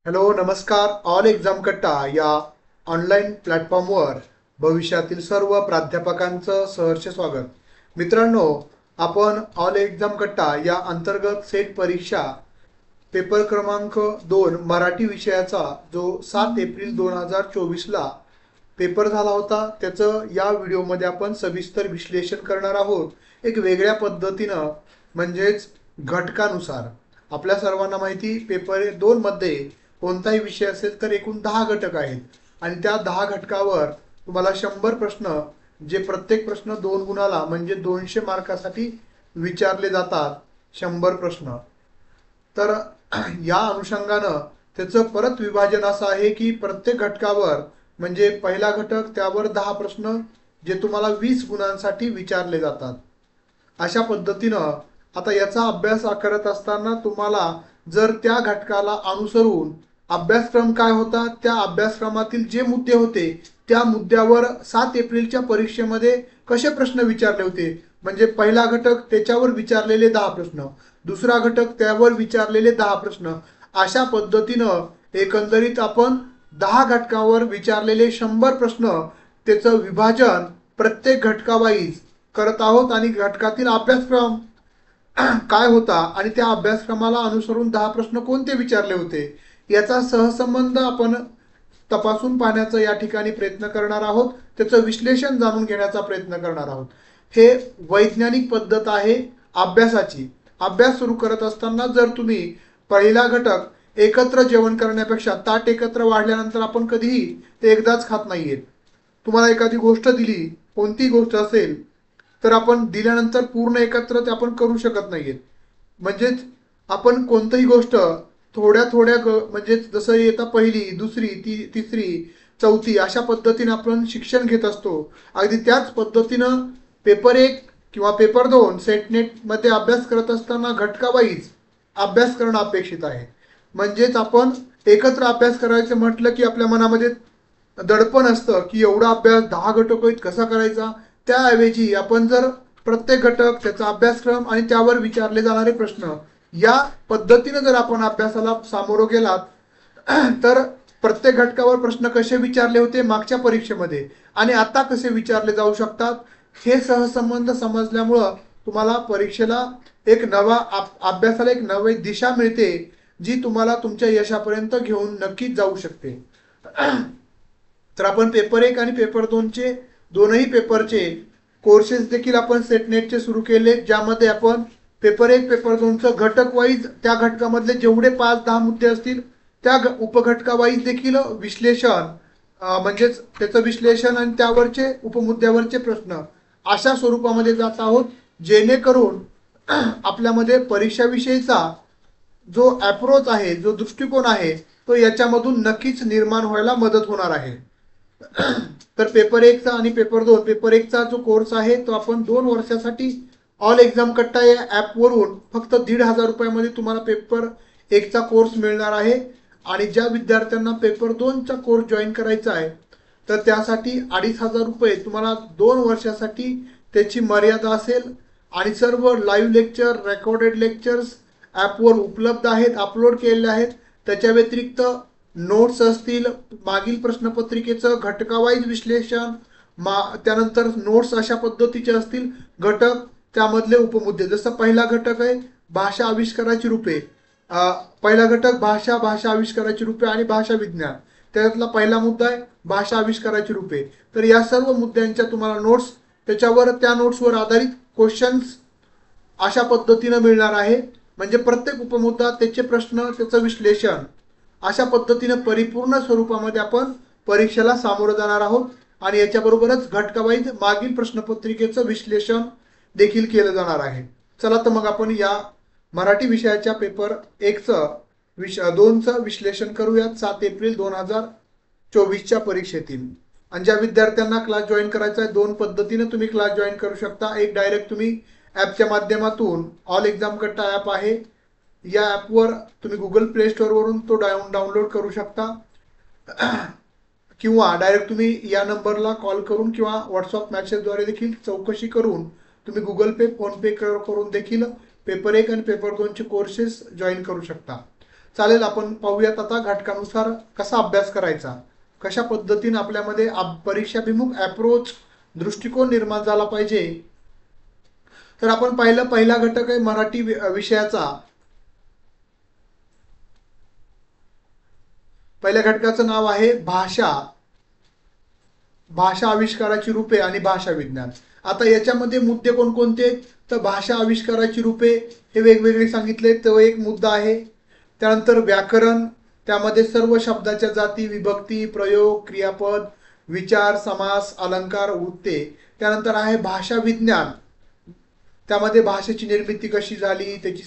Hello नमस्कार. All exam कट्टा या ऑनलाईन प्लॅटफॉर्मवर भविष्यातील सर्व प्राध्यापकांचं सहर्ष स्वागत. मित्रांनो, आपण ऑल एक्झाम कट्टा या अंतर्गत सेट परीक्षा पेपर क्रमांक 2 मराठी विषयाचा जो 7 एप्रिल 2024ला पेपर झाला होता त्याचं या व्हिडिओमध्ये आपण सविस्तर विश्लेषण करणार आहोत. एक वेगळ्या पद्धतीनं म्हणजेच घटकानुसार. आपल्या सर्वांना माहिती पेपर 2 मध्ये कोणताही विषय असेल तर एकूण 10 घटक आहेत आणि त्या 10 घटकावर तुम्हाला 100 प्रश्न जे प्रत्येक प्रश्न 2 गुणाला म्हणजे 200 मार्कासाठी विचारले जातात. 100 प्रश्न. तर या अनुषंगानं त्याचं परत विभाजन असं आहे की प्रत्येक घटकावर म्हणजे पहिला घटक त्यावर 10 प्रश्न जे तुम्हाला 20 गुणांसाठी विचारले जातात. अशा पद्धतीनं आता याचा अभ्यास करत असताना तुम्हाला जर त्या घटकाला अनुसरून अभ्यासक्रम काय होता त्या अभ्यासक्रमातील जे मुद्दे होते त्या मुद्द्यावर 7 एप्रिलच्या परीक्षेमध्ये कसे प्रश्न विचारले होते म्हणजे पहिला घटक त्याच्यावर विचारलेले 10 प्रश्न, दुसरा घटक त्यावर विचारलेले 10 प्रश्न, अशा पद्धतीनं एकंदरीत आपण 10 घटकावर विचारलेले 100 प्रश्न त्याचं विभाजन प्रत्येक घटकावाईज करत आहोत आणि घटकातील अभ्यासक्रम काय होता आणि त्या अभ्यासक्रमाला अनुसरून 10 प्रश्न कोणते विचारले होते याचा सहसंबंध आपण तपासून पाहण्याचा या ठिकाणी प्रयत्न करणार आहोत. त्याचं विश्लेषण जाणून घेण्याचा प्रयत्न करणार आहोत. हे वैज्ञानिक पद्धत आहे अभ्यासाची. अभ्यास सुरू करत असताना जर तुम्ही पहिला घटक एकत्र जेवण करण्यापेक्षा ताट एकत्र वाढल्यानंतर आपण कधीही ते एकदाच खात नाहीयेत. तुम्हाला एखादी गोष्ट दिली, कोणती गोष्ट असेल तर आपण दिल्यानंतर पूर्ण एकत्र ते आपण करू शकत नाहीयेत. म्हणजेच आपण कोणतीही गोष्ट थोड्या थोड्या म्हणजे जसं येतं पहिली, दुसरी, तिसरी, चौथी अशा पद्धतीने आपण शिक्षण घेत असतो. अगदी त्याच पद्धतीनं पेपर 1 किंवा पेपर 2 सेटनेटमध्ये अभ्यास करत असताना घटकावाईज अभ्यास करणं अपेक्षित आहे. म्हणजेच आपण एकत्र अभ्यास करायचं म्हटलं की आपल्या मनामध्ये दडपण असतं की एवढा अभ्यास 10 घटक आहेत कसा करायचा. त्याऐवजी आपण जर प्रत्येक घटक त्याचा अभ्यासक्रम आणि त्यावर विचारले जाणारे प्रश्न या पद्धतीने जर आपण अभ्यासाला सामोरं गेलात तर प्रत्येक घटकावर प्रश्न कसे विचारले होते मागच्या परीक्षेमध्ये आणि आता कसे विचारले जाऊ शकतात हे सहसंबंध समजल्यामुळं तुम्हाला परीक्षेला एक नवा अभ्यासाला एक नवी दिशा मिळते जी तुम्हाला तुमच्या यशापर्यंत घेऊन नक्कीच जाऊ शकते. तर आपण पेपर 1 आणि पेपर 2चे दोनही पेपरचे कोर्सेस देखील आपण सेटनेटचे सुरू केले ज्यामध्ये आपण पेपर 1 पेपर 2चं घटक वाईज त्या घटकामधले जेवढे 5-10 मुद्दे असतील त्या उपघटकावाईज देखील विश्लेषण म्हणजेच त्याचं विश्लेषण आणि त्यावरचे उपमुद्द्यावरचे प्रश्न अशा स्वरूपामध्ये जात आहोत जेणेकरून आपल्यामध्ये परीक्षाविषयीचा जो अप्रोच आहे जो दृष्टिकोन आहे तो याच्यामधून नक्कीच निर्माण व्हायला मदत होणार आहे. तर पेपर 1चा आणि पेपर 2 पेपर 1चा जो कोर्स आहे तो आपण 2 वर्षासाठी ऑल एक्झाम कट्टा या ॲपवरून फक्त 1,500 रुपयामध्ये तुम्हाला पेपर 1चा कोर्स मिळणार आहे आणि ज्या विद्यार्थ्यांना पेपर 2चा कोर्स जॉईन करायचा आहे तर त्यासाठी 2,500 रुपये तुम्हाला 2 वर्षासाठी त्याची मर्यादा असेल आणि सर्व लाईव्ह लेक्चर रेकॉर्डेड लेक्चर्स ॲपवर उपलब्ध आहेत, अपलोड केलेले आहेत. त्याच्या व्यतिरिक्त नोट्स असतील, मागील प्रश्नपत्रिकेचं घटकावाईज विश्लेषण, त्यानंतर नोट्स अशा पद्धतीचे असतील, घटक त्यामधले उपमुद्दे. जसं पहिला घटक आहे भाषा आविष्काराची रूपे. पहिला घटक भाषा आविष्काराची रूपे आणि भाषा विज्ञान. त्यातला पहिला मुद्दा आहे भाषा आविष्काराची रूपे. तर या सर्व मुद्द्यांच्या तुम्हाला नोट्स त्याच्यावर त्या नोट्सवर आधारित क्वेश्चन्स अशा पद्धतीनं मिळणार आहे. म्हणजे प्रत्येक उपमुद्दा त्याचे प्रश्न त्याचं विश्लेषण अशा पद्धतीने परिपूर्ण स्वरूपामध्ये आपण परीक्षेला सामोरं जाणार आहोत आणि याच्याबरोबरच घटकावाईज मागील प्रश्नपत्रिकेचं विश्लेषण देखील केलं जाणार आहे. चला तर मग आपण या मराठी विषयाच्या पेपर 2चं विश्लेषण करूयात 7 एप्रिल 2024च्या परीक्षेतील. आणि ज्या विद्यार्थ्यांना क्लास जॉईन करायचा आहे 2 पद्धतीने तुम्ही क्लास जॉईन करू शकता. एक डायरेक्ट तुम्ही ॲपच्या माध्यमातून ऑल एक्झाम कट्टा ॲप आहे या ॲपवर तुम्ही गुगल प्ले स्टोअरवरून तो डाउनलोड करू शकता किंवा डायरेक्ट तुम्ही या नंबरला कॉल करून किंवा व्हॉट्सअप मॅसेजद्वारे देखील चौकशी करून तुम्ही गुगल पे फोनपे करून देखील पेपर 1 आणि पेपर 2चे कोर्सेस जॉईन करू शकता. चालेल, आपण पाहूयात आता घटकानुसार कसा अभ्यास करायचा, कशा पद्धतीने आपल्यामध्ये परीक्षाभिमुख अप्रोच दृष्टिकोन निर्माण झाला पाहिजे. तर आपण पाहिलं, पहिला घटक आहे मराठी विषयाचा. पहिल्या घटकाचं नाव आहे भाषा, भाषा आविष्काराची रूपे आणि भाषा विज्ञान. आता याच्यामध्ये मुद्दे कोणकोणते, तर भाषा आविष्काराची रूपे हे वेगवेगळे सांगितले, तो एक मुद्दा आहे. त्यानंतर व्याकरण, त्यामध्ये सर्व शब्दाच्या जाती, विभक्ती, प्रयोग, क्रियापद, विचार, समास, अलंकार, वृत्ते. त्यानंतर आहे भाषा विज्ञान, त्यामध्ये भाषेची निर्मिती कशी झाली, त्याची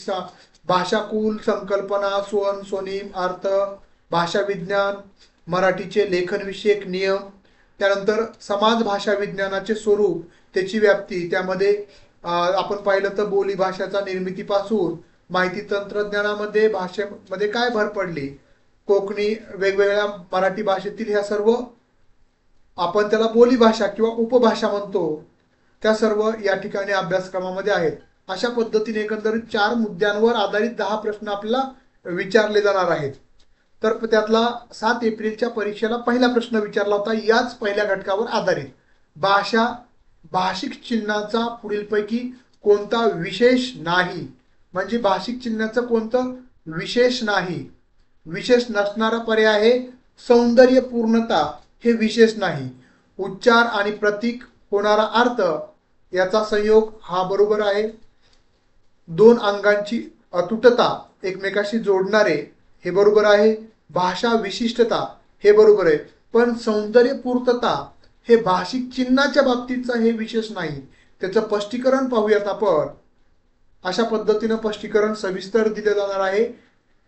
भाषाकुल, संकल्पना, स्वन, स्वनिम, अर्थ, भाषा विज्ञान, मराठीचे लेखनविषयक नियम. त्यानंतर समाज भाषा विज्ञानाचे स्वरूप, त्याची व्याप्ती, त्यामध्ये आपण पाहिलं तर बोली भाषाचा निर्मितीपासून माहिती तंत्रज्ञानामध्ये भाषेमध्ये काय भर पडली, कोकणी, वेगवेगळ्या मराठी भाषेतील ह्या सर्व आपण त्याला बोली भाषा किंवा उपभाषा म्हणतो, त्या सर्व या ठिकाणी अभ्यासक्रमामध्ये आहेत. अशा पद्धतीने एकंदरीत 4 मुद्द्यांवर आधारित 10 प्रश्न आपल्याला विचारले जाणार आहेत. तर त्यातला 7 एप्रिलच्या परीक्षेला पहिला प्रश्न विचारला होता याच पहिल्या घटकावर आधारित. भाषा, भाषिक चिन्हाचा पुढीलपैकी कोणता विशेष नाही, म्हणजे भाषिक चिन्हाचं कोणतं विशेष नाही. विशेष नसणारा पर्याय आहे सौंदर्यपूर्णता, हे विशेष नाही. उच्चार आणि प्रतीक होणारा अर्थ याचा संयोग हा बरोबर आहे. 2 अंगांची अतुटता, एकमेकाशी जोडणारे, हे बरोबर आहे. भाषा विशिष्टता, हे बरोबर आहे. पण सौंदर्यपूर्तता हे भाषिक चिन्हाच्या बाबतीतचं हे विशेष नाही. त्याचं स्पष्टीकरण पाहूयात आपण. अशा पद्धतीनं स्पष्टीकरण सविस्तर दिले जाणार आहे.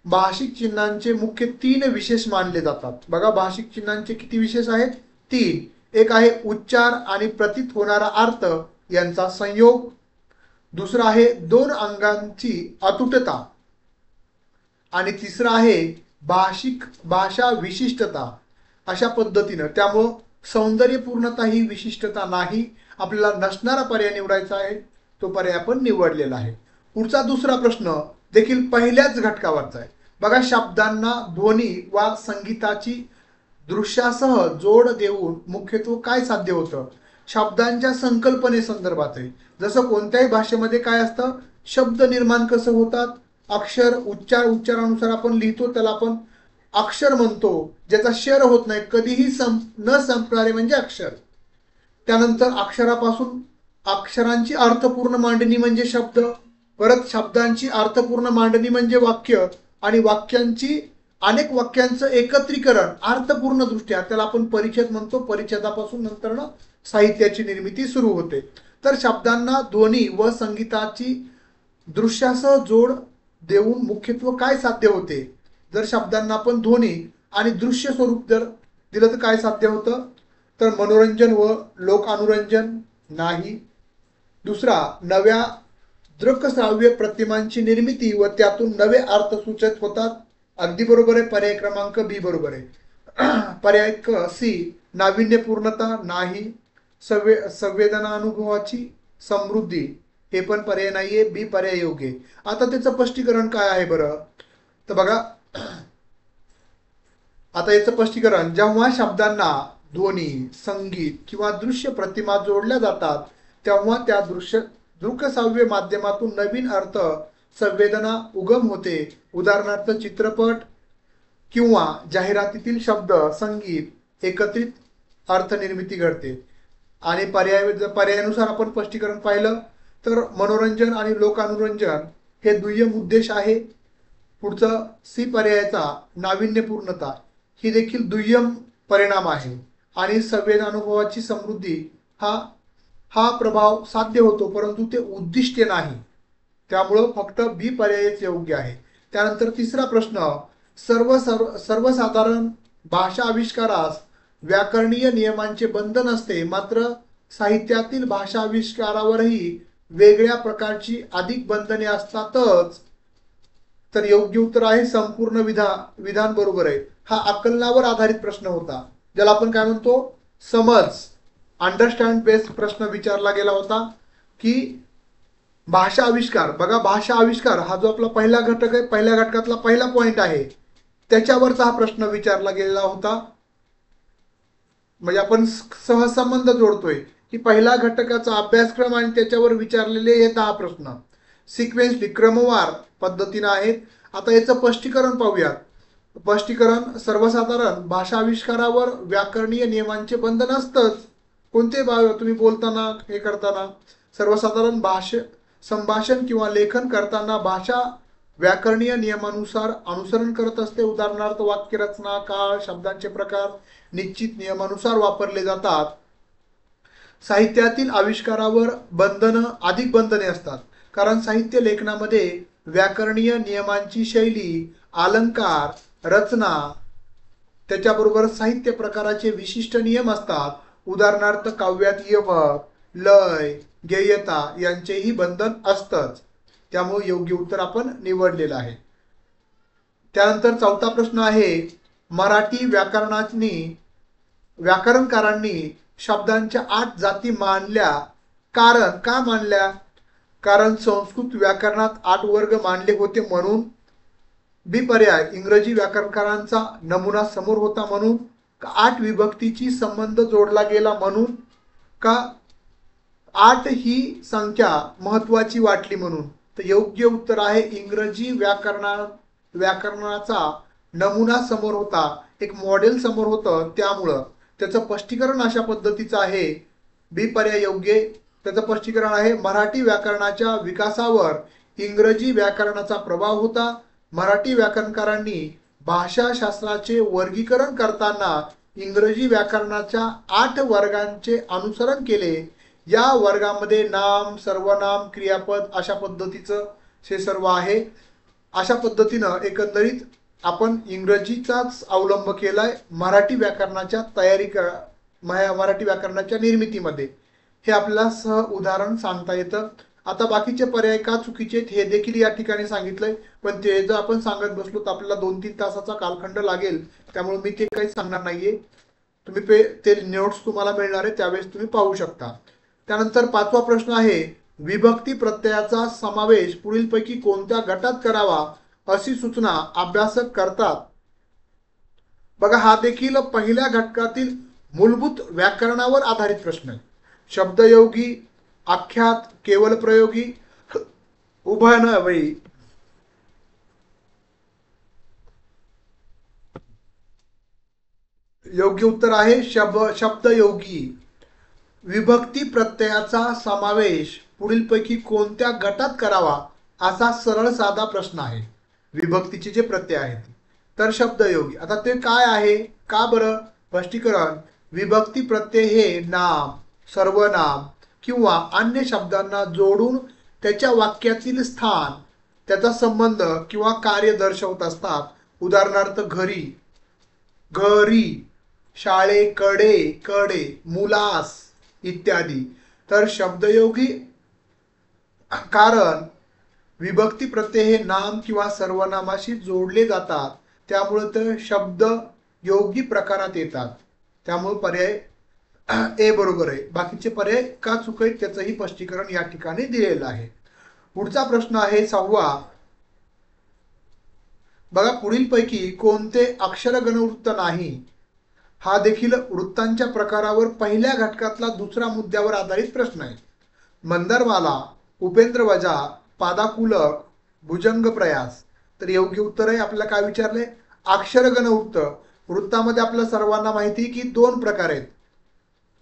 भाषिक चिन्हांचे मुख्य 3 विशेष मानले जातात. बघा, भाषिक चिन्हांचे किती विशेष आहेत? 3. एक आहे उच्चार आणि प्रतीत होणारा अर्थ यांचा संयोग. दुसरा आहे 2 अंगांची अतुटता. आणि तिसरा आहे भाषा विशिष्टता. अशा पद्धतीनं, त्यामुळं सौंदर्यपूर्णता ही विशिष्टता नाही. आपल्याला नसणारा पर्याय निवडायचा आहे, तो पर्याय आपण निवडलेला आहे. पुढचा दुसरा प्रश्न देखील पहिल्याच घटकावरचा आहे. बघा, शब्दांना ध्वनी वा संगीताची दृश्यासह जोड देऊन मुख्यत्व काय साध्य होतं? शब्दांच्या संकल्पने संदर्भात आहे. जसं कोणत्याही भाषेमध्ये काय असतं, शब्द निर्माण कसं होतात, अक्षर, उच्चारानुसार आपण लिहितो, त्याला आपण अक्षर म्हणतो. ज्याचा शर होत नाही, कधीही न संपणारे म्हणजे अक्षर. त्यानंतर अक्षरापासून अक्षरांची अर्थपूर्ण मांडणी म्हणजे शब्द, परत शब्दांची अर्थपूर्ण मांडणी म्हणजे वाक्य, आणि वाक्यांची अनेक वाक्यांचं एकत्रीकरण अर्थपूर्ण दृष्ट्या, त्याला आपण परिच्छेद म्हणतो. परिच्छेदापासून नंतर साहित्याची निर्मिती सुरू होते. तर शब्दांना ध्वनी व संगीताची दृश्यासह जोड देऊन मुख्यत्व काय साध्य होते? जर शब्दांना आपण ध्वनी आणि दृश्य स्वरूप जर दिलं तर काय साध्य होतं? तर मनोरंजन व लोकानुरंजन नाही. दुसरा, नव्या दृक्श्राव्य प्रतिमांची निर्मिती व त्यातून नवे अर्थ सूचित होतात. अगदी बरोबर आहे. पर्याय क्रमांक बी बरोबर आहे. पर्याय सी, नाविन्यपूर्णता नाही. संवेदना अनुभवाची समृद्धी, हे पण पर्याय नाहीये. बी पर्याय योग्य आहे. आता त्याचं स्पष्टीकरण काय आहे बरं? तर बघा, आता याचं स्पष्टीकरण, जेव्हा शब्दांना ध्वनी, संगीत किंवा दृश्य प्रतिमा जोडल्या जातात, तेव्हा त्या दृक्श्राव्य माध्यमातून नवीन अर्थ संवेदना उगम होते. उदाहरणार्थ चित्रपट किंवा जाहिरातीतील शब्द, संगीत एकत्रित अर्थ निर्मिती घडते. आणि पर्यायानुसार आपण स्पष्टीकरण पाहिलं तर मनोरंजन आणि लोकानुरंजन हे दुय्यम उद्देश आहे. पुढचं सी पर्यायाचा नाविन्यपूर्णता ही देखील दुय्यम परिणाम आहे. आणि संवेदनानुभवाची समृद्धी हा प्रभाव साध्य होतो, परंतु ते उद्दिष्ट नाही. त्यामुळं फक्त बी पर्यायच योग्य आहे. त्यानंतर तिसरा प्रश्न, सर्वसाधारण भाषा आविष्कारास व्याकरणीय नियमांचे बंधन असते, मात्र साहित्यातील भाषा आविष्कारावरही वेगळ्या प्रकारची अधिक बंधने असतातच. तर योग्य उत्तर आहे संपूर्ण विधान बरोबर आहे. हा आकलनावर आधारित प्रश्न होता, ज्याला आपण काय म्हणतो, समज, अंडरस्टँड बेस्ड प्रश्न विचारला गेला होता. की भाषा आविष्कार, बघा भाषा आविष्कार हा जो आपला पहिला घटक आहे, पहिल्या घटकातला पहिला पॉइंट आहे, त्याच्यावरचा हा प्रश्न विचारला गेलेला होता. म्हणजे आपण सहसंबंध जोडतोय की पहिला घटकाचा अभ्यासक्रम आणि त्याच्यावर विचारलेले हे 10 प्रश्न सिक्वेन्सली क्रमवार पद्धतीने आहेत. आता याचं स्पष्टीकरण पाहूयात. स्पष्टीकरण सर्वसाधारण भाषा आविष्कारावर व्याकरणीय नियमांचे बंधन असतंच. कोणते तुम्ही बोलताना हे करताना सर्वसाधारण संभाषण किंवा लेखन करताना भाषा व्याकरणीय नियमानुसार अनुसरण करत असते. उदाहरणार्थ वाक्यरचना, काळ, शब्दांचे प्रकार निश्चित नियमानुसार वापरले जातात. साहित्यातील आविष्कारावर अधिक बंधने असतात, कारण साहित्य लेखनामध्ये व्याकरणीय नियमांची शैली, अलंकार, रचना, त्याच्याबरोबर साहित्य प्रकाराचे विशिष्ट नियम असतात. उदाहरणार्थ काव्यात यमक, लय, गेयता यांचेही बंधन असतंच. त्यामुळे योग्य उत्तर आपण निवडलेलं आहे. त्यानंतर चौथा प्रश्न आहे, मराठी व्याकरणकारांनी शब्दांच्या 8 जाती मानल्या. का मानल्या? कारण संस्कृत व्याकरणात 8 वर्ग मानले होते म्हणून. बी पर्याय, इंग्रजी व्याकरणकारांचा नमुना समोर होता म्हणून. का 8 विभक्तीची संबंध जोडला गेला म्हणून. का 8 ही संख्या महत्वाची वाटली म्हणून. तर योग्य उत्तर आहे इंग्रजी व्याकरणाचा नमुना समोर होता, एक मॉडेल समोर होतं, त्यामुळं. त्याचं स्पष्टीकरण अशा पद्धतीचं आहे. बी पर्याय योग्य. त्याचं स्पष्टीकरण आहे, मराठी व्याकरणाच्या विकासावर इंग्रजी व्याकरणाचा प्रभाव होता. मराठी व्याकरणकारांनी भाषाशास्त्राचे वर्गीकरण करताना इंग्रजी व्याकरणाच्या 8 वर्गांचे अनुसरण केले. या वर्गामध्ये नाम, सर्वनाम, क्रियापद अशा पद्धतीचं हे सर्व आहे. अशा पद्धतीनं एकंदरीत आपण इंग्रजीचाच अवलंब केलाय मराठी व्याकरणाच्या मराठी व्याकरणाच्या निर्मितीमध्ये. हे आपल्याला उदाहरण सांगता येतं. आता बाकीचे पर्याय का चुकीचे आहेत हे देखील या ठिकाणी सांगितलंय, पण ते जर आपण सांगत बसलो तर आपल्याला 2-3 तासाचा कालखंड लागेल. त्यामुळे मी ते काही सांगणार नाहीये. तुम्ही ते नोट्स तुम्हाला मिळणार आहे, त्यावेळेस तुम्ही पाहू शकता. त्यानंतर 5वा प्रश्न आहे, विभक्ती प्रत्ययाचा समावेश पुढीलपैकी कोणत्या गटात करावा अशी सूचना अभ्यासक करतात. बघा हा देखील पहिल्या घटकातील मूलभूत व्याकरणावर आधारित प्रश्न आहे. शब्दयोगी, आख्यात, केवल प्रयोगी, उभयन्वयी. योग्य उत्तर आहे शब्दयोगी. विभक्ती प्रत्ययाचा समावेश पुढीलपैकी कोणत्या गटात करावा असा सरळ साधा प्रश्न आहे. विभक्तीचे जे प्रत्यय आहेत तर शब्दयोगी. आता ते काय आहे, का बरं? स्पष्टीकरण, विभक्ती प्रत्यय हे नाम, सर्वनाम किंवा अन्य शब्दांना जोडून त्याच्या वाक्यातील स्थान, त्याचा संबंध किंवा कार्य दर्शवत असतात. उदाहरणार्थ घरी, घरी, शाळेकडे, कडे, मुलास इत्यादी. तर शब्दयोगी कारण विभक्ती प्रत्यय हे नाम किंवा सर्वनामाशी जोडले जातात, त्यामुळे ते शब्द योगी प्रकारात येतात. त्यामुळे पर्याय ए बरोबर आहे. बाकीचे पर्याय का चूक आहेत त्याचंही स्पष्टीकरण या ठिकाणी दिलेलं आहे. पुढचा प्रश्न आहे 6वा. बघा पुढीलपैकी कोणते अक्षर गणवृत्त नाही. हा देखील वृत्तांच्या प्रकारावर पहिल्या घटकातला दुसरा मुद्द्यावर आधारित प्रश्न आहे. मंदारमाला, उपेंद्रवजा, पादाकुलक, भुजंग प्रयास. तर योग्य उत्तर आहे, आपल्याला काय विचारले, अक्षरगण वृत्त. वृत्तामध्ये आपल्या सर्वांना माहिती की 2 प्रकार आहेत,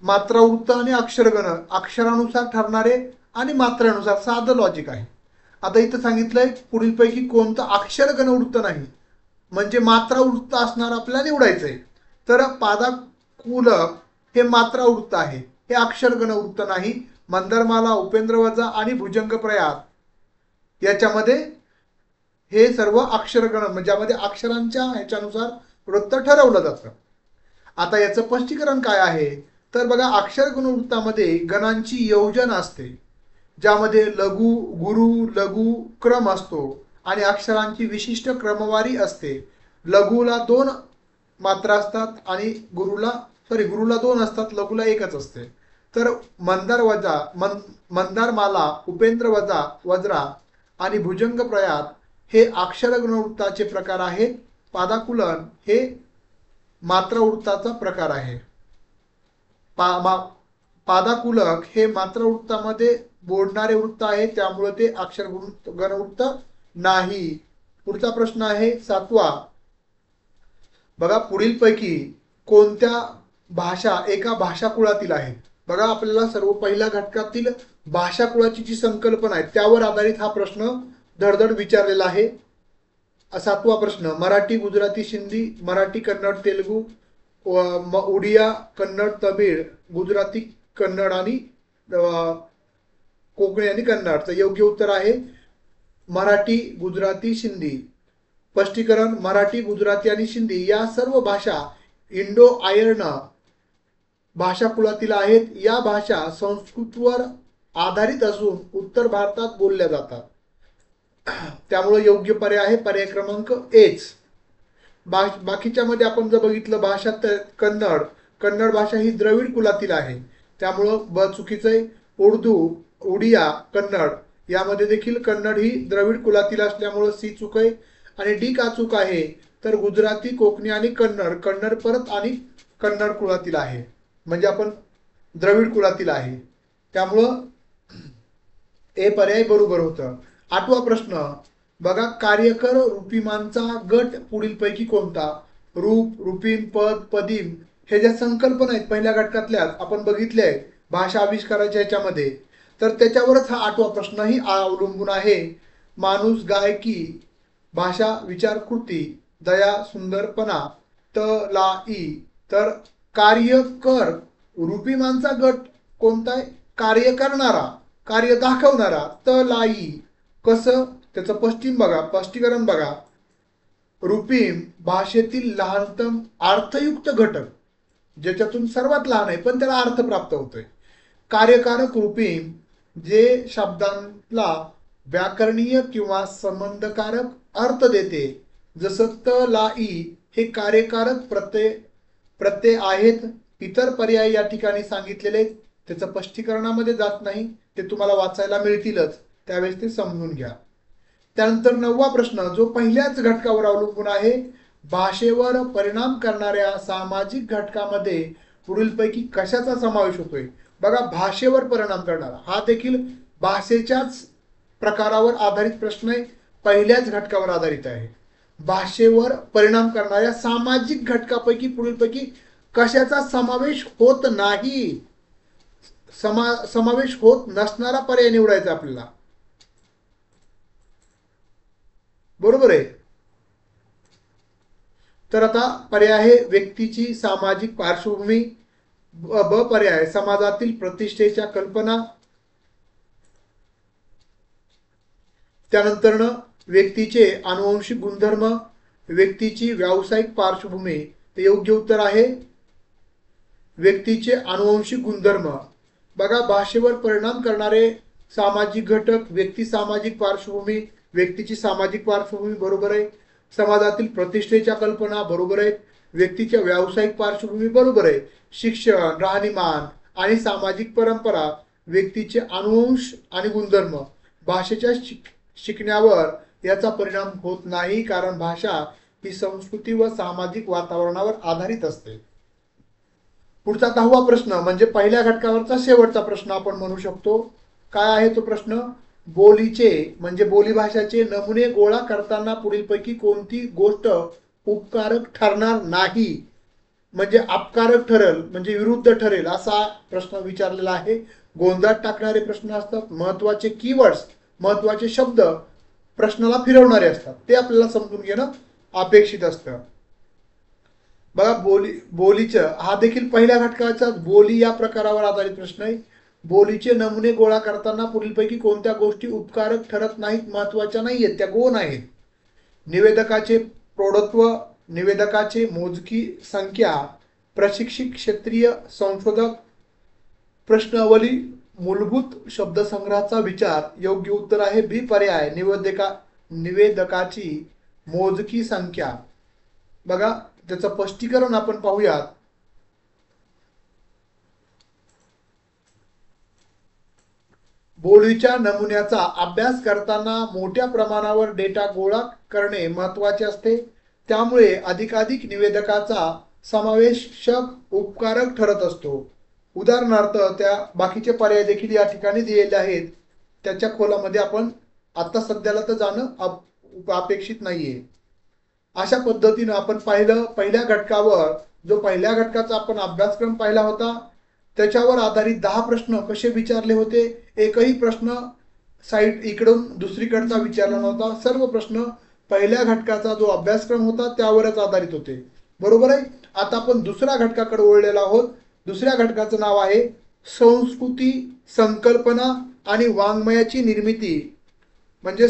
मात्रा वृत्त आणि अक्षरगण. अक्षरानुसार ठरणारे आणि मात्रेनुसार. साधं लॉजिक आहे. आता इथं सांगितलंय पुढीलपैकी कोणतं अक्षरगण वृत्त नाही, म्हणजे मात्रा वृत्त असणार आपल्याला निवडायचंय. तर पादाकुलक हे मात्रा वृत्त आहे, हे अक्षरगण वृत्त नाही. मंदारमाला, उपेंद्रवजा आणि भुजंग प्रयास याच्यामध्ये हे सर्व अक्षरगण, म्हणजे ज्यामध्ये अक्षरांच्या ह्याच्यानुसार वृत्त ठरवलं जातं. आता याचं स्पष्टीकरण काय आहे, तर बघा अक्षरगण वृत्तामध्ये गणांची योजना असते, ज्यामध्ये लघु, गुरु, लघु क्रम असतो आणि अक्षरांची विशिष्ट क्रमवारी असते. लघुला 2 मात्रा असतात आणि गुरुला 2 असतात, लघुला 1च असते. तर मंदार मंदारमाला, उपेंद्र वज्रा आणि भुजंग प्रयात हे अक्षर गुणवृत्ताचे प्रकार आहेत. पादाकुलन हे मात्रा वृत्ताचा प्रकार आहे. पादाकुलक हे मात्र वृत्तामध्ये बोलणारे वृत्त आहे, त्यामुळे ते अक्षर गणवृत्त नाही. पुढचा प्रश्न आहे 7वा. बघा, पुढीलपैकी कोणत्या भाषा एका भाषा कुळातील आहेत? बघा, आपल्याला सर्व पहिल्या घटकातील भाषा कुळाची जी संकल्पना आहे त्यावर आधारित हा प्रश्न धडधड विचारलेला आहे. 7वा प्रश्न, मराठी, गुजराती, सिंधी, मराठी, कन्नड, तेलुगू, उडिया, कन्नड, तमिळ, गुजराती, कन्नड आणि कोकणी आणि कन्नड. तर योग्य उत्तर आहे मराठी, गुजराती, सिंधी. स्पष्टीकरण, मराठी, गुजराती आणि सिंधी या सर्व भाषा इंडो आर्यन भाषा कुळातील आहेत. या भाषा संस्कृतवर आधारित असून उत्तर भारतात बोलल्या जातात. त्यामुळे योग्य पर्याय आहे पर्याय क्रमांक एच. बाकीच्या मध्ये आपण जर बघितलं भाषा तर कन्नड भाषा ही द्रविड कुलातील आहे, त्यामुळं ब चुकीचं आहे. उर्दू, उडिया, कन्नड यामध्ये देखील कन्नड ही द्रविड कुलातील असल्यामुळं सी चूक आहे. आणि डी का चूक आहे तर गुजराती, कोकणी आणि कन्नड परत आणि कन्नड कुळातील आहे, म्हणजे आपण द्रविड कुळातील आहे, त्यामुळं ए पर्याय बरोबर होतं. 8वा प्रश्न बघा, कार्यकर रूपिमांचा गट पुढीलपैकी कोणता? रूप, रूपीम, पद, पदीम हे ज्या संकल्पना आहेत पहिल्या घटकातल्या आपण बघितल्या आहेत भाषा आविष्काराच्या ह्याच्यामध्ये, तर त्याच्यावरच हा 8वा प्रश्नही अवलंबून आहे. माणूस, गायकी, भाषा, विचार, कृती, दया, सुंदरपणा, तलाई. तर कार्यकर रूपिमांचा गट कोणता आहे? कार्य करणारा, कार्य दाखवणारा. तलाई कसं? त्याचं स्पष्टीकरण बघा. रूपीम भाषेतील लहानतम अर्थयुक्त घटक, ज्याच्यातून सर्वात लहान आहे पण त्याला अर्थ प्राप्त होतोय. कार्यकारक रूपीम जे शब्दांना व्याकरणीय किंवा संबंधकारक अर्थ देते, जसं तलाई हे कार्यकारक प्रत्यय आहेत. इतर पर्याय या ठिकाणी सांगितलेले त्याचं स्पष्टीकरणामध्ये जात नाही, ते तुम्हाला वाचायला मिळतीलच, त्यावेळेस ते समजून घ्या. त्यानंतर 9वा प्रश्न जो पहिल्याच घटकावर अवलंबून आहे, भाषेवर परिणाम करणाऱ्या सामाजिक घटकामध्ये पुढीलपैकी कशाचा समावेश होतोय? बघा, भाषेवर परिणाम करणारा हा देखील भाषेच्याच प्रकारावर आधारित प्रश्न आहे, पहिल्याच घटकावर आधारित आहे. भाषेवर परिणाम करणाऱ्या सामाजिक घटकापैकी पुढीलपैकी कशाचा समावेश होत नाही? समावेश होत नसणारा पर्याय निवडायचा आपल्याला. बरोबर आहे. तर आता पर्याय आहे व्यक्तीची सामाजिक पार्श्वभूमी. ब पर्याय समाजातील प्रतिष्ठेच्या कल्पना. त्यानंतर व्यक्तीचे अनुवंशिक गुणधर्म, व्यक्तीची व्यावसायिक पार्श्वभूमी. ते योग्य उत्तर आहे व्यक्तीचे अनुवंशिक गुणधर्म. बघा, भाषेवर परिणाम करणारे सामाजिक घटक, व्यक्ती, सामाजिक पार्श्वभूमी, व्यक्तीची सामाजिक पार्श्वभूमी बरोबर आहे. समाजातील प्रतिष्ठेच्या कल्पना बरोबर आहेत. व्यक्तीच्या व्यावसायिक पार्श्वभूमी बरोबर आहे. शिक्षण, राहणीमान आणि सामाजिक परंपरा, व्यक्तीचे अनुवंश आणि गुणधर्म. भाषेच्या शिकण्यावर याचा परिणाम होत नाही, कारण भाषा ही संस्कृती व सामाजिक वातावरणावर आधारित असते. पुढचा 10वा प्रश्न म्हणजे पहिल्या घटकावरचा शेवटचा प्रश्न आपण म्हणू शकतो. काय आहे तो प्रश्न? बोलीचे म्हणजे बोलीभाषाचे नमुने गोळा करताना पुढीलपैकी कोणती गोष्ट उपकारक ठरणार नाही, म्हणजे अपकारक ठरेल, म्हणजे विरुद्ध ठरेल असा प्रश्न विचारलेला आहे. गोंधळात टाकणारे प्रश्न असतात, महत्वाचे कीवर्ड्स, महत्वाचे शब्द प्रश्नाला फिरवणारे असतात, ते आपल्याला समजून घेणं अपेक्षित असतं. बघा, बोलीचं हा देखील पहिल्या घटकाचा बोली या प्रकारावर आधारित प्रश्न आहे. बोलीचे नमुने गोळा करताना पुढीलपैकी कोणत्या गोष्टी उपकारक ठरत नाहीत, महत्वाच्या नाहीयेत, त्या गौण आहेत? निवेदकाचे प्रौढत्व, निवेदकाचे मोजकी संख्या, प्रशिक्षित क्षेत्रीय संशोधक, प्रश्नावली, मूलभूत शब्दसंग्रहाचा विचार. योग्य उत्तर आहे बी पर्याय निवेदकाची मोजकी संख्या. बघा, त्याचं स्पष्टीकरण आपण पाहूयात. बोलीच्या नमुन्याचा अभ्यास करताना मोठ्या प्रमाणावर डेटा गोळा करणे महत्त्वाचे असते. त्यामुळे अधिकाधिक निवेदकाचा समावेशक उपकारक ठरत असतो. उदाहरणार्थ त्या बाकीचे पर्याय देखील या ठिकाणी दिलेले आहेत. त्याच्या खोलामध्ये आपण आता सध्याला तर जाणं अपेक्षित नाहीये. अशा पद्धतीनं आपण पाहिलं, पहिल्या घटकावर जो पहिल्या घटकाचा आपण अभ्यासक्रम पाहिला होता त्याच्यावर आधारित 10 प्रश्न कसे विचारले होते. एकही प्रश्न साईड इकडून दुसरीकडचा विचारला नव्हता. सर्व प्रश्न पहिल्या घटकाचा जो अभ्यासक्रम होता त्यावरच आधारित होते. बरोबर आहे. आता आपण दुसऱ्या घटकाकडे वळलेलो आहोत. दुसऱ्या घटकाचं नाव आहे संस्कृती, संकल्पना आणि वाङ्मयाची निर्मिती. म्हणजे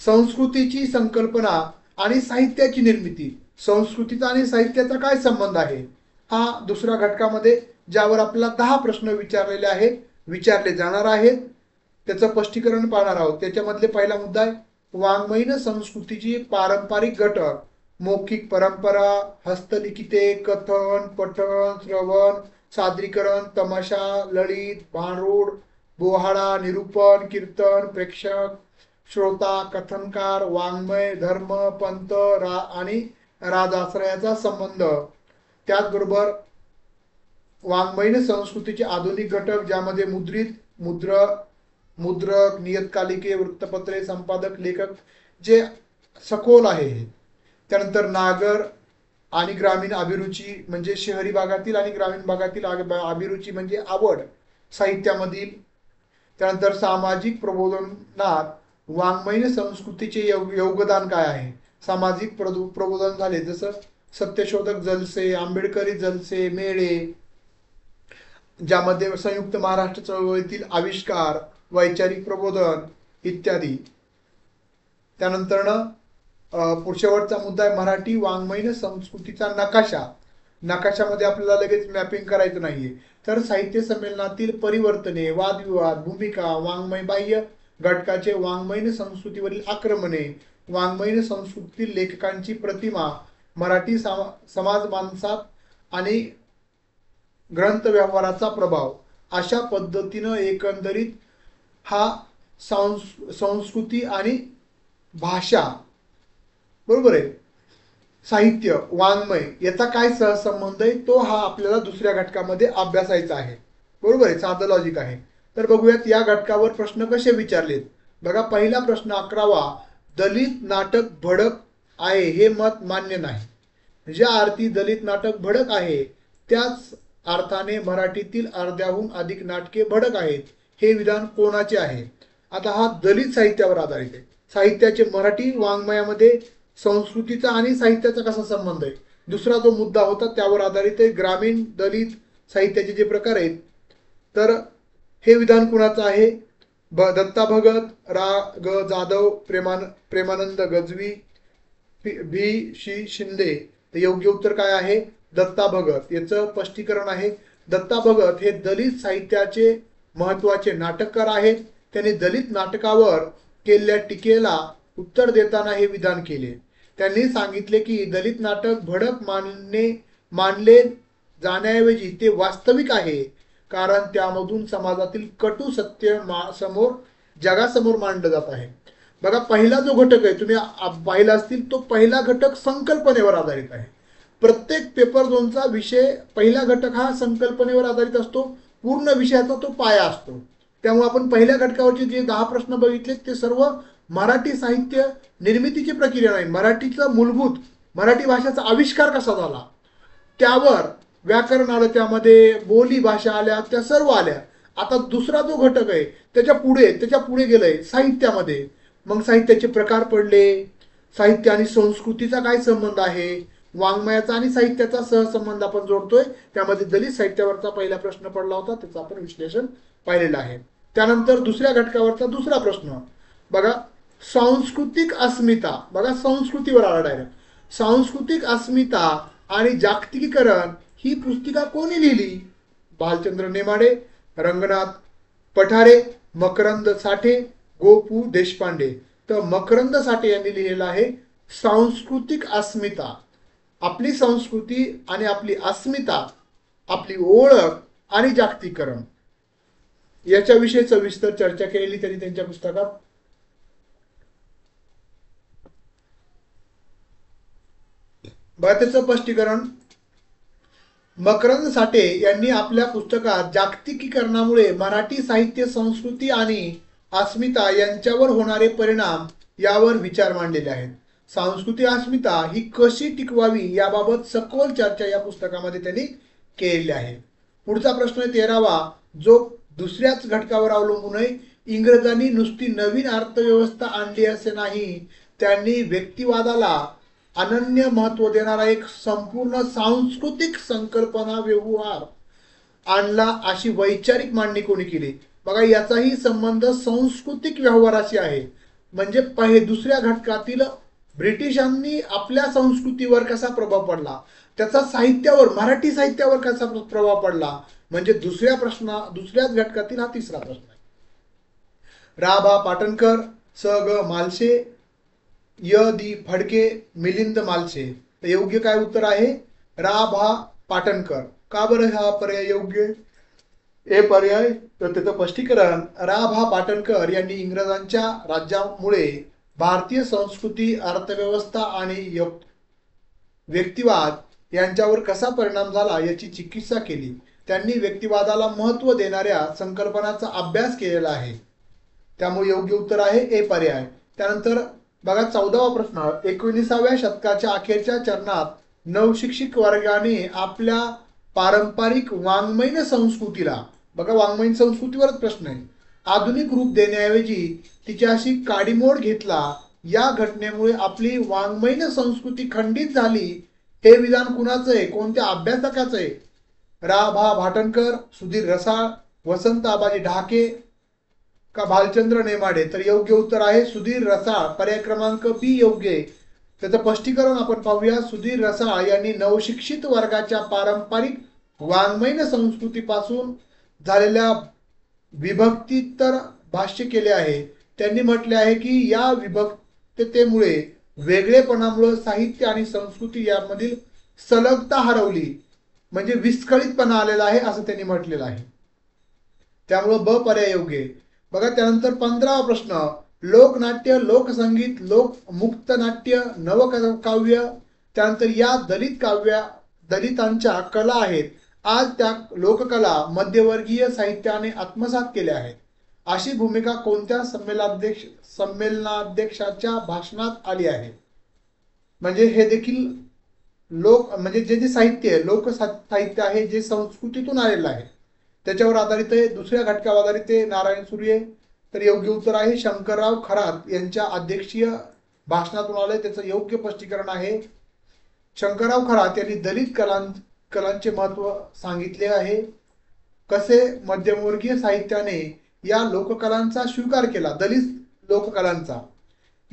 संस्कृतीची संकल्पना आणि साहित्याची निर्मिती. संस्कृतीचा आणि साहित्याचा काय संबंध आहे हा दुसऱ्या घटकामध्ये, ज्यावर आपल्याला 10 प्रश्न विचारले जाणार आहेत. त्याचं स्पष्टीकरण पाहणार आहोत. त्याच्यामधले पहिला मुद्दा आहे वाङ्मयीन संस्कृतीची पारंपरिक घटक. मौखिक परंपरा, हस्तलिखिते, कथन, पठण, श्रवण, सादरीकरण, तमाशा, ललित, भारुड, बोहाडा, निरूपण, कीर्तन, प्रेक्षक, श्रोता, कथनकार, वाङ्मय, धर्म, पंथ आणि राजाश्रयाचा संबंध. त्याचबरोबर वाङ्मयीन संस्कृतीचे आधुनिक घटक, ज्यामध्ये मुद्रक, नियतकालिके, वृत्तपत्रे, संपादक, लेखक जे सखोल आहे. त्यानंतर नागर आणि ग्रामीण अभिरुची, म्हणजे शहरी भागातील आणि ग्रामीण भागातील अभिरुची म्हणजे आवड साहित्यामधील. त्यानंतर सामाजिक प्रबोधनात वाङ्मयीन संस्कृतीचे योगदान काय आहे. सामाजिक प्रबोधन झाले जसं सत्यशोधक जलसे, आंबेडकरी जलसे, मेळे, ज्यामध्ये संयुक्त महाराष्ट्र चळवळीतील आविष्कार, वैचारिक प्रबोधन इत्यादी. त्यानंतर शेवटचा मुद्दा आहे मराठी वाङ्मयीन संस्कृतीचा नकाशा. नकाशामध्ये आपल्याला लगेच मॅपिंग करायचं नाहीये, तर साहित्य संमेलनातील परिवर्तने, वादविवाद, भूमिका, वाङ्मय बाह्य घटकाचे वाङ्मयीन संस्कृतीवरील आक्रमणे, वाङ्मयीन संस्कृतीतील लेखकांची प्रतिमा, मराठी समाज मानसात आणि ग्रंथ व्यवहाराचा प्रभाव. अशा पद्धतीनं एकंदरीत हा संस्कृती आणि भाषा, बरोबर आहे, साहित्य, वाङ्मय याचा काय सहसंबंध आहे तो हा आपल्याला दुसऱ्या घटकामध्ये अभ्यासायचा आहे. बरोबर आहे, साधं लॉजिक आहे. तर बघूयात या घटकावर प्रश्न कसे विचारलेत. बघा, पहिला प्रश्न 11वा, दलित नाटक भडक आहे हे मत मान्य नाही. ज्या अर्थी दलित नाटक भडक आहे त्याच अर्थाने मराठीतील अर्ध्याहून अधिक नाटके भडक आहेत हे विधान कोणाचे आहे. आता हा दलित साहित्यावर आधारित आहे. साहित्याचे मराठी वाङ्मयामध्ये संस्कृतीचा आणि साहित्याचा कसा संबंध आहे. दुसरा जो मुद्दा होता त्यावर आधारित आहे ग्रामीण दलित साहित्याचे जे प्रकार आहेत. तर हे विधान कुणाचं आहे. दत्ता भगत, रा ग जाधव, प्रेमानंद गजवी, भी शी शिंदे. योग्य उत्तर काय आहे. दत्ता भगत. याचं स्पष्टीकरण आहे दत्ता भगत हे दलित साहित्याचे महत्वाचे नाटककार आहेत. त्यांनी दलित नाटकावर केलेल्या टीकेला उत्तर देताना हे विधान केले. त्यांनी सांगितले की दलित नाटक भडक मानले जाण्याऐवजी ते वास्तविक आहे, कारण त्यामधून समाजातील कटू सत्य जगासमोर मांडलं जात आहे. बघा, पहिला जो घटक आहे तुम्ही पाहिला असतील तो पहिला घटक संकल्पनेवर आधारित आहे. प्रत्येक पेपर 2चा विषय पहिला घटक हा संकल्पनेवर आधारित असतो. पूर्ण विषयाचा तो पाया असतो. त्यामुळे आपण पहिल्या घटकावरचे जे 10 प्रश्न बघितले ते सर्व मराठी साहित्य निर्मितीची प्रक्रिया नाही, मराठीचं मूलभूत मराठी भाषेचा आविष्कार कसा झाला त्यावर, व्याकरण आलं, त्यामध्ये बोली भाषा आल्या, त्या सर्व आल्या. आता दुसरा जो घटक आहे त्याच्या पुढे गेलंय साहित्यामध्ये. मग साहित्याचे प्रकार पडले, साहित्य आणि संस्कृतीचा काय संबंध आहे, वाङ्मयाचा आणि साहित्याचा सहसंबंध आपण जोडतोय. त्यामध्ये दलित साहित्यावरचा पहिला प्रश्न पडला होता, त्याचं आपण विश्लेषण पाहिलेलं आहे. त्यानंतर दुसऱ्या घटकावरचा दुसरा प्रश्न बघा, सांस्कृतिक अस्मिता. बघा, संस्कृतीवर आला डायरेक्ट. सांस्कृतिक अस्मिता आणि जागतिकीकरण ही पुस्तिका कोणी लिहिली. भालचंद्र नेमाडे, रंगनाथ पठारे, मकरंद साठे, गोपू देशपांडे. तर मकरंद साठे यांनी लिहिलेलं आहे सांस्कृतिक अस्मिता. आपली संस्कृती आणि आपली अस्मिता, आपली ओळख आणि जागतिकीकरण. याच्याविषयी सविस्तर चर्चा केलेली त्यांनी त्यांच्या पुस्तकात. बघा त्याचं स्पष्टीकरण. मकरंद साठे यांनी आपल्या पुस्तकात जागतिकीकरणामुळे मराठी साहित्य, संस्कृती आणि अस्मिता यांच्यावर होणारे परिणाम यावर विचार मांडलेले आहेत. सांस्कृतिक अस्मिता ही कशी टिकवावी याबाबत सखोल चर्चा या पुस्तकामध्ये त्यांनी केलेली आहे. पुढचा प्रश्न 13वा, जो दुसऱ्याच घटकावर अवलंबून आहे. इंग्रजांनी नुसती नवीन अर्थव्यवस्था आणली असे नाही, त्यांनी व्यक्तिवादाला अनन्य महत्व देणारा एक संपूर्ण सांस्कृतिक संकल्पना व्यवहार आणला अशी वैचारिक मांडणी कोणी केली. बघा याचाही संबंध सांस्कृतिक व्यवहाराशी आहे. म्हणजे दुसऱ्या घटकातील ब्रिटिशांनी आपल्या संस्कृतीवर कसा प्रभाव पडला, त्याचा साहित्यावर, मराठी साहित्यावर कसा प्रभाव पडला, म्हणजे दुसऱ्याच घटकातील हा तिसरा प्रश्न आहे. रा भा पाटणकर, स ग मालशे, य दी फडके, मिलिंद मालशे. तर योग्य काय उत्तर आहे? रा भा पाटणकर. का बरं हा पर्याय योग्य? ए पर्याय. तर त्याचं स्पष्टीकरण, रा भा पाटणकर यांनी इंग्रजांच्या राज्यामुळे भारतीय संस्कृती, अर्थव्यवस्था आणि व्यक्तिवाद यांच्यावर कसा परिणाम झाला याची चिकित्सा केली. त्यांनी व्यक्तिवादाला महत्त्व देणाऱ्या संकल्पनाचा अभ्यास केलेला आहे. त्यामुळे योग्य उत्तर आहे ए पर्याय. त्यानंतर बघा 14वा प्रश्न. 19व्या शतकाच्या अखेरच्या चरणात नवशिक्षित वर्गाने आपल्या पारंपरिक वाङ्मयीन संस्कृतीला, बघा वाङ्मयीन संस्कृतीवरच प्रश्न आहे, आधुनिक रूप देण्याऐवजी तिच्याशी काडीमोड घेतला. या घटनेमुळे आपली वाङ्मयीन संस्कृती खंडित झाली. हे विधान कुणाचं आहे, कोणत्या अभ्यासकाचं आहे? रा भा भाटणकर, सुधीर रसाळ, वसंत आबाजी ढाके का भालचंद्र नेमाडे. तर योग्य उत्तर आहे सुधीर रसाळ. पर्याय क्रमांक बी योग्य आहे. त्याचं स्पष्टीकरण आपण पाहूया. सुधीर रसाळ यांनी नवशिक्षित वर्गाच्या पारंपरिक वाङ्मयीन संस्कृतीपासून झालेल्या विभक्तीतर भाष्य केले आहे. त्यांनी म्हटले आहे की या विभक्ततेमुळे, वेगळेपणामुळे साहित्य आणि संस्कृती यामधील सलगता हरवली, म्हणजे विस्कळीतपणा आलेला आहे असं त्यांनी म्हटलेलं आहे. त्यामुळे ब पर्याय योग्य. बघा त्यानंतर 15वा प्रश्न. लोकनाट्य, लोकसंगीत, मुक्तनाट्य, नवकाव्य, त्यानंतर या दलितांच्या कला आहेत. आज त्या लोककला मध्यवर्गीय साहित्याने आत्मसात केल्या आहेत. अशी भूमिका कोणत्या संमेलनाध्यक्षाच्या भाषणात आली आहे? म्हणजे हे देखील म्हणजे जे साहित्य, लोकसाहित्य आहे, जे संस्कृतीतून आलेलं आहे, त्याच्यावर आधारित आहे. दुसऱ्या घटकावर आधारित आहे. नारायण सुर्वे. तर योग्य उत्तर आहे शंकरराव खरात यांच्या अध्यक्षीय भाषणातून आलंय. त्याचं योग्य स्पष्टीकरण आहे. शंकरराव खरात यांनी दलित कलांचे महत्व सांगितले आहे. कसे मध्यमवर्गीय साहित्याने या लोककलांचा स्वीकार केला, दलित लोककलांचा,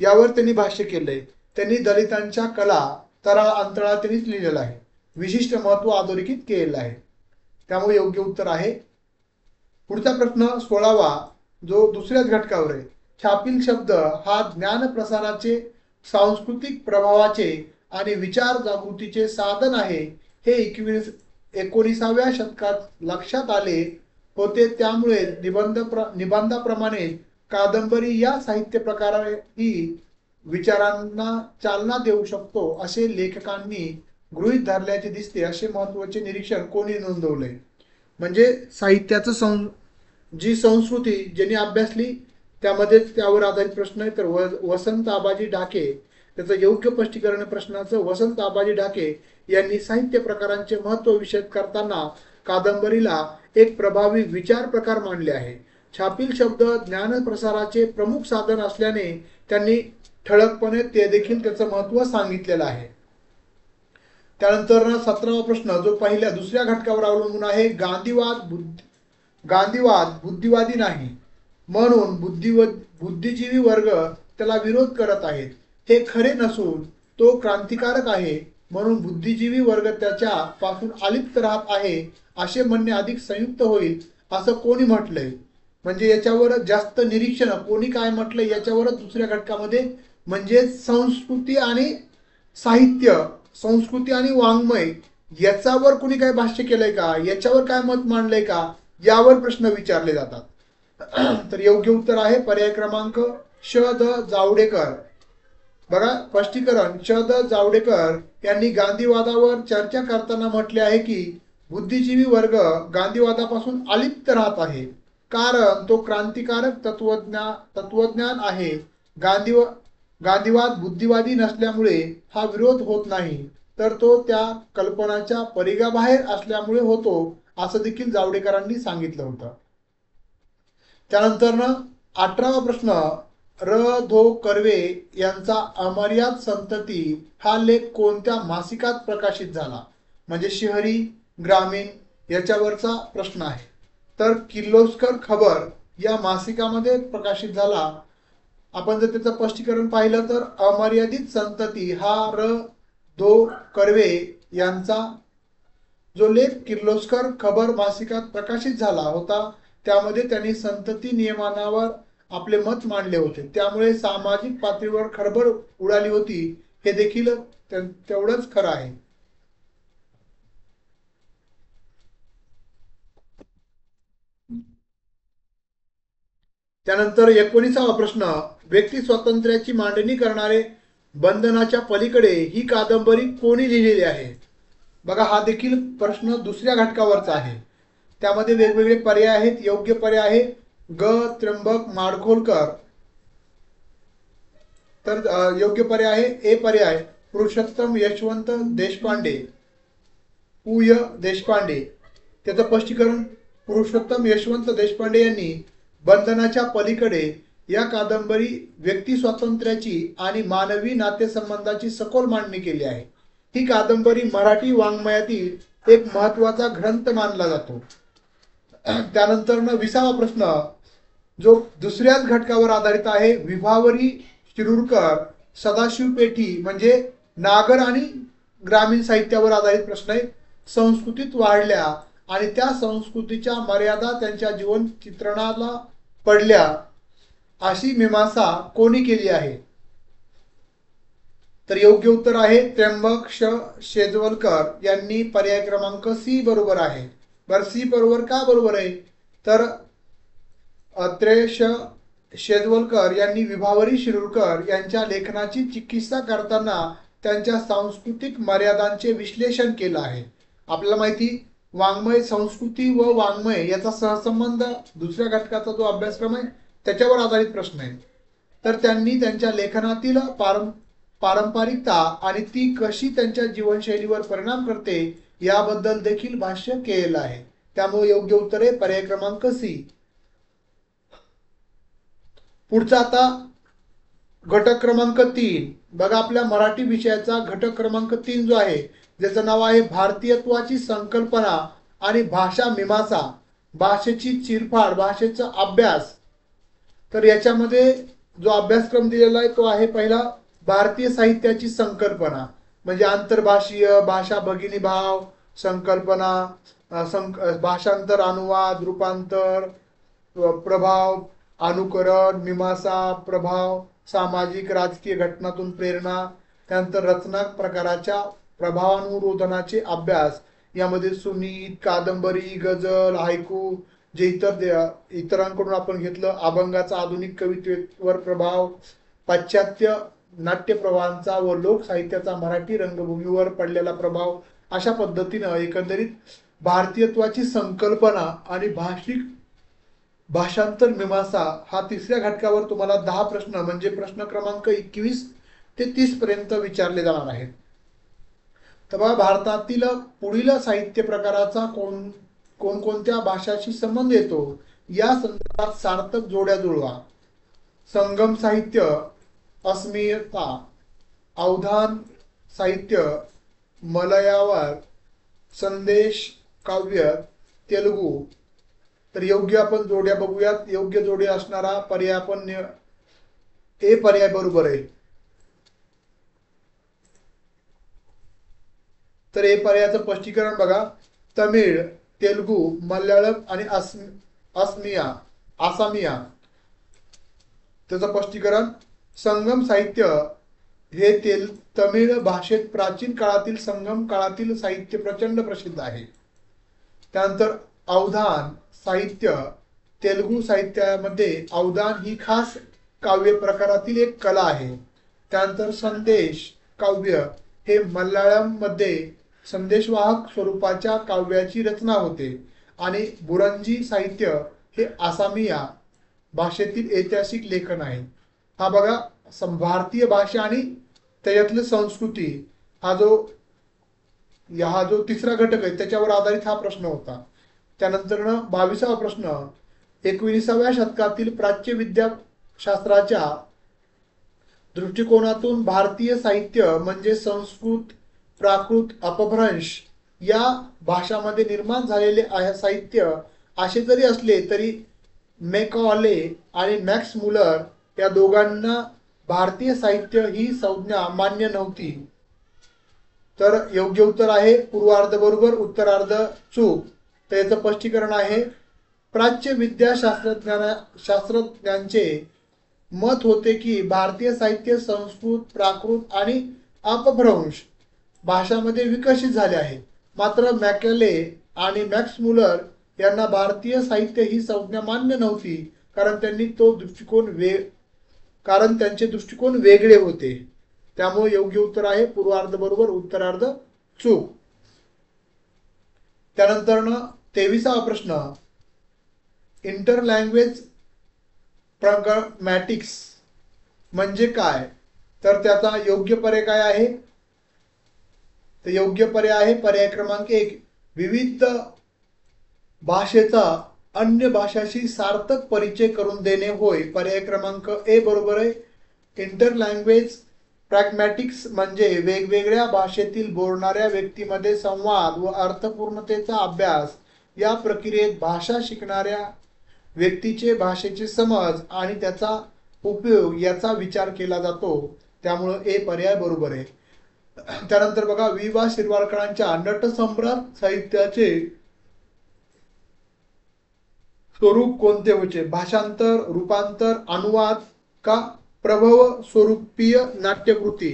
यावर त्यांनी भाष्य केलंय. त्यांनी दलितांच्या कला तळा अंतळा त्यांनीच लिहिलेला आहे. विशिष्ट महत्व अधोरेखित केलेलं आहे. त्यामुळे योग्य उत्तर आहे. पुढचा प्रश्न 16वा, जो दुसऱ्याच घटकावर आहे. छापील शब्द हा ज्ञान प्रसाराचे, सांस्कृतिक प्रभावाचे आणि विचार जागृतीचे साधन आहे, हे 19व्या शतकात लक्षात आले होते. त्यामुळे निबंधाप्रमाणे कादंबरी या साहित्य प्रकाराही विचारांना चालना देऊ शकतो असे लेखकांनी गृहीत धरल्याचे दिसते. असे महत्त्वाचे निरीक्षण कोणी नोंदवले? म्हणजे साहित्याचं जी संस्कृती ज्यांनी अभ्यासली त्यामध्ये त्यावर आधारित प्रश्न आहे. तर वसंत आबाजी ढाके. त्याचं योग्य स्पष्टीकरण प्रश्नाचं, वसंत आबाजी ढाके यांनी साहित्य प्रकारांचे महत्त्व विशद करताना कादंबरीला एक प्रभावी विचार प्रकार मानले आहे. छापील शब्द ज्ञान प्रसाराचे प्रमुख साधन असल्याने त्यांनी ठळकपणे ते देखील त्याचं महत्त्व सांगितलेलं आहे. त्यानंतर 17वा प्रश्न, जो दुसऱ्या घटकावर अवलंबून आहे. गांधीवाद बुद्धिवादी नाही म्हणून बुद्धिजीवी वर्ग त्याला विरोध करत आहेत. हे खरे नसून तो क्रांतिकारक आहे म्हणून बुद्धिजीवी वर्ग त्याच्या पासून अलिप्त राहत आहे असे म्हणणे अधिक संयुक्त होईल असं कोणी म्हटलंय? म्हणजे याच्यावर जास्त निरीक्षण कोणी काय म्हटलंय याच्यावरच दुसऱ्या घटकामध्ये, म्हणजे संस्कृती आणि साहित्य, संस्कृती आणि वाङ्मय याच्यावर कोणी काय भाष्य केलंय का, याच्यावर काय मत मांडलंय का, यावर प्रश्न विचारले जातात. तर योग्य उत्तर आहे पर्याय क्रमांक श द जावडेकर. बघा स्पष्टीकरण, श द जावडेकर यांनी गांधीवादावर चर्चा करताना म्हटले आहे की बुद्धिजीवी वर्ग गांधीवादापासून अलिप्त राहत आहे, कारण तो क्रांतिकारक तत्वज्ञान आहे. गांधी गांधीवाद बुद्धिवादी नसल्यामुळे हा विरोध होत नाही, तर तो त्या कल्पनाच्या परिघाबाहेर असल्यामुळे होतो, असं देखील जावडेकरांनी सांगितलं होतं. त्यानंतर 18वा प्रश्न, र धो कर्वे यांचा अमर्याद संतती हा लेख कोणत्या मासिकात प्रकाशित झाला? म्हणजे शहरी, ग्रामीण याच्यावरचा प्रश्न आहे. तर किर्लोस्कर खबर या मासिकामध्ये प्रकाशित झाला. आपण जर त्याचं स्पष्टीकरण पाहिलं तर अमर्यादित संतती हा र धो कर्वे यांचा जो लेख किर्लोस्कर खबर मासिकात प्रकाशित झाला होता, त्यामध्ये त्यांनी संतती नियमनावर आपले मत मांडले होते. त्यामुळे सामाजिक पातळीवर खळबळ उडाली होती, हे देखील तेवढंच खरं आहे. त्यानंतर 19वा प्रश्न, व्यक्ती स्वातंत्र्याची मांडणी करणारे बंधनाच्या पलीकडे ही कादंबरी कोणी लिहिलेली आहे? बघा हा देखील प्रश्न दुसऱ्या घटकावरचा आहे. त्यामध्ये वेगवेगळे पर्याय आहेत. योग्य पर्याय आहे ग त्र्यंबक माडखोलकर. तर योग्य पर्याय आहे ए पर्याय पुरुषोत्तम यशवंत देशपांडे, पुय देशपांडे. त्याचं स्पष्टीकरण, पुरुषोत्तम यशवंत देशपांडे यांनी बंधनाच्या पलीकडे या कादंबरी व्यक्ती स्वातंत्र्याची आणि मानवी नातेसंबंधाची सखोल मांडणी केली आहे. ही कादंबरी मराठी वाङ्मयातील एक महत्वाचा ग्रंथ मानला जातो. त्यानंतर 20वा प्रश्न जो दुसऱ्याच घटकावर आधारित आहे, विभावरी शिरूरकर सदाशिव पेठी म्हणजे नागर आणि ग्रामीण साहित्यावर आधारित प्रश्न आहे. संस्कृतीत वाढल्या आणि त्या संस्कृतीच्या मर्यादा त्यांच्या जीवन चित्रणाला पडल्या, अशी मीमांसा कोणी केली आहे? तर योग्य उत्तर आहे त्र्यंबक शेजवलकर यांनी. पर्याय क्रमांक सी बरोबर आहे. बरं सी बरोबर का बरोबर आहे? तर त्रेश शेजवलकर यांनी विभावरी शिरूरकर यांच्या लेखनाची चिकित्सा करताना त्यांच्या सांस्कृतिक मर्यादांचे विश्लेषण केलं आहे. आपल्याला माहिती, वाङ्मय संस्कृती व वाङ्मय याचा सहसंबंध दुसऱ्या घटकाचा जो अभ्यासक्रम आहे त्याच्यावर आधारित प्रश्न आहे. तर त्यांनी त्यांच्या लेखनातील पारंपरिकता आणि ती कशी त्यांच्या जीवनशैलीवर परिणाम करते याबद्दल देखील भाष्य केलेलं आहे. त्यामुळे योग्य उत्तर आहे पर्याय क्रमांक सी. पुढचा आता घटक क्रमांक 3. बघा आपल्या मराठी विषयाचा घटक क्रमांक 3 जो आहे, ज्याचं नाव आहे भारतीयत्वाची संकल्पना आणि भाषा मीमांसा, भाषेची चिरफाड, भाषेचा अभ्यास. तर याच्यामध्ये जो अभ्यासक्रम दिलेला आहे तो आहे पहिला भारतीय साहित्याची संकल्पना, म्हणजे आंतरभाषीय, भाषा भगिनी भाव, संकल्पना, भाषांतर, अनुवाद, रूपांतर, प्रभाव, अनुकरण, मीमांसा, प्रभाव, सामाजिक राजकीय घटनातून प्रेरणा, त्यानंतर रचना प्रकाराच्या प्रभावानुरोधनाचे अभ्यास. यामध्ये सुनीत, कादंबरी, गझल, हायकू, जे इतरांकडून आपण घेतलं, अभंगाचा आधुनिक कवितेवर प्रभाव, पाश्चात्य नाट्य प्रवाहांचा व लोक साहित्याचा मराठी रंगभूमीवर पडलेला प्रभाव, अशा पद्धतीनं एकंदरीत भारतीयत्वाची संकल्पना आणि भाषांतर मीमांसा हा तिसऱ्या घटकावर तुम्हाला 10 प्रश्न म्हणजे प्रश्न क्रमांक 21 ते 30 पर्यंत विचारले जाणार आहेत. तेव्हा भारतातील पुढील साहित्य प्रकाराचा कोणकोणत्या भाषाशी संबंध येतो या संदर्भात सार्थक जोड्या जुळवा. संगम साहित्य, अस्मिता, अवधान साहित्य, मलयाळम, संदेश काव्य, तेलुगू. तर योग्य आपण जोड्या बघूयात. योग्य जोडी असणारा पर्याय आपण ए पर्याय बरोबर आहे. तर ए पर्यायाचं स्पष्टीकरण बघा, तमिळ, तेलुगू, मल्याळम आणि आसामिया. त्याचं स्पष्टीकरण, संगम साहित्य हे तमिळ भाषेत प्राचीन काळातील संगम काळातील साहित्य प्रचंड प्रसिद्ध आहे. त्यानंतर अवधान साहित्य तेलुगू साहित्यामध्ये अवदान ही खास काव्य प्रकारातील एक कला आहे. त्यानंतर संदेश काव्य हे मल्याळम मध्ये संदेशवाहक स्वरूपाच्या काव्याची रचना होते आणि बुरंजी साहित्य हे आसामिया भाषेतील ऐतिहासिक लेखन आहे. हा बघा भारतीय भाषा आणि त्याच्यातली संस्कृती हा जो तिसरा घटक आहे त्याच्यावर आधारित हा प्रश्न होता. त्यानंतर 22वा प्रश्न, 19व्या शतकातील प्राच्य विद्याशास्त्राच्या दृष्टिकोनातून भारतीय साहित्य म्हणजे संस्कृत, प्राकृत, अपभ्रंश या भाषांमध्ये निर्माण झालेले साहित्य असे जरी असले तरी मेकॉले आणि मॅक्स मुलर या दोघांना भारतीय साहित्य ही संज्ञा मान्य नव्हती. तर योग्य उत्तर आहे पूर्वार्ध बरोबर, उत्तरार्ध चूक. तर याचं स्पष्टीकरण आहे, प्राच्य शास्त्रज्ञांचे मत होते की भारतीय साहित्य संस्कृत, प्राकृत आणि अपभ्रंश भाषांमध्ये विकसित झाले आहे. मात्र मॅकॅले आणि मॅक्स मुलर यांना भारतीय साहित्य ही संज्ञा मान्य नव्हती कारण त्यांचे दृष्टिकोन वेगळे होते. त्यामुळे योग्य उत्तर आहे पूर्वार्ध बरोबर, उत्तरार्ध चूक. त्यानंतर 23वा प्रश्न, इंटर लँग्वेज प्रॅग्मॅटिक्स म्हणजे काय? तर त्याचा योग्य पर्याय काय आहे? तर योग्य पर्याय आहे पर्याय क्रमांक 1, विविध भाषेचा अन्य भाषाशी सार्थक परिचय करून देणे होय. पर्याय क्रमांक ए बरोबर आहे. इंटर लँग्वेज प्रॅग्मॅटिक्स म्हणजे वेगवेगळ्या भाषेतील बोलणाऱ्या व्यक्तीमध्ये संवाद व अर्थपूर्णतेचा अभ्यास. या प्रक्रियेत भाषा शिकणाऱ्या व्यक्तीचे भाषेचे समज आणि त्याचा उपयोग याचा विचार केला जातो. त्यामुळे ए पर्याय बरोबर आहे. त्यानंतर बघा, वि.वा. शिरवाडकरांच्या नटसम्राट साहित्याचे स्वरूप कोणते होते? भाषांतर, रूपांतर, अनुवाद का प्रभव स्वरूपीय नाट्यकृती?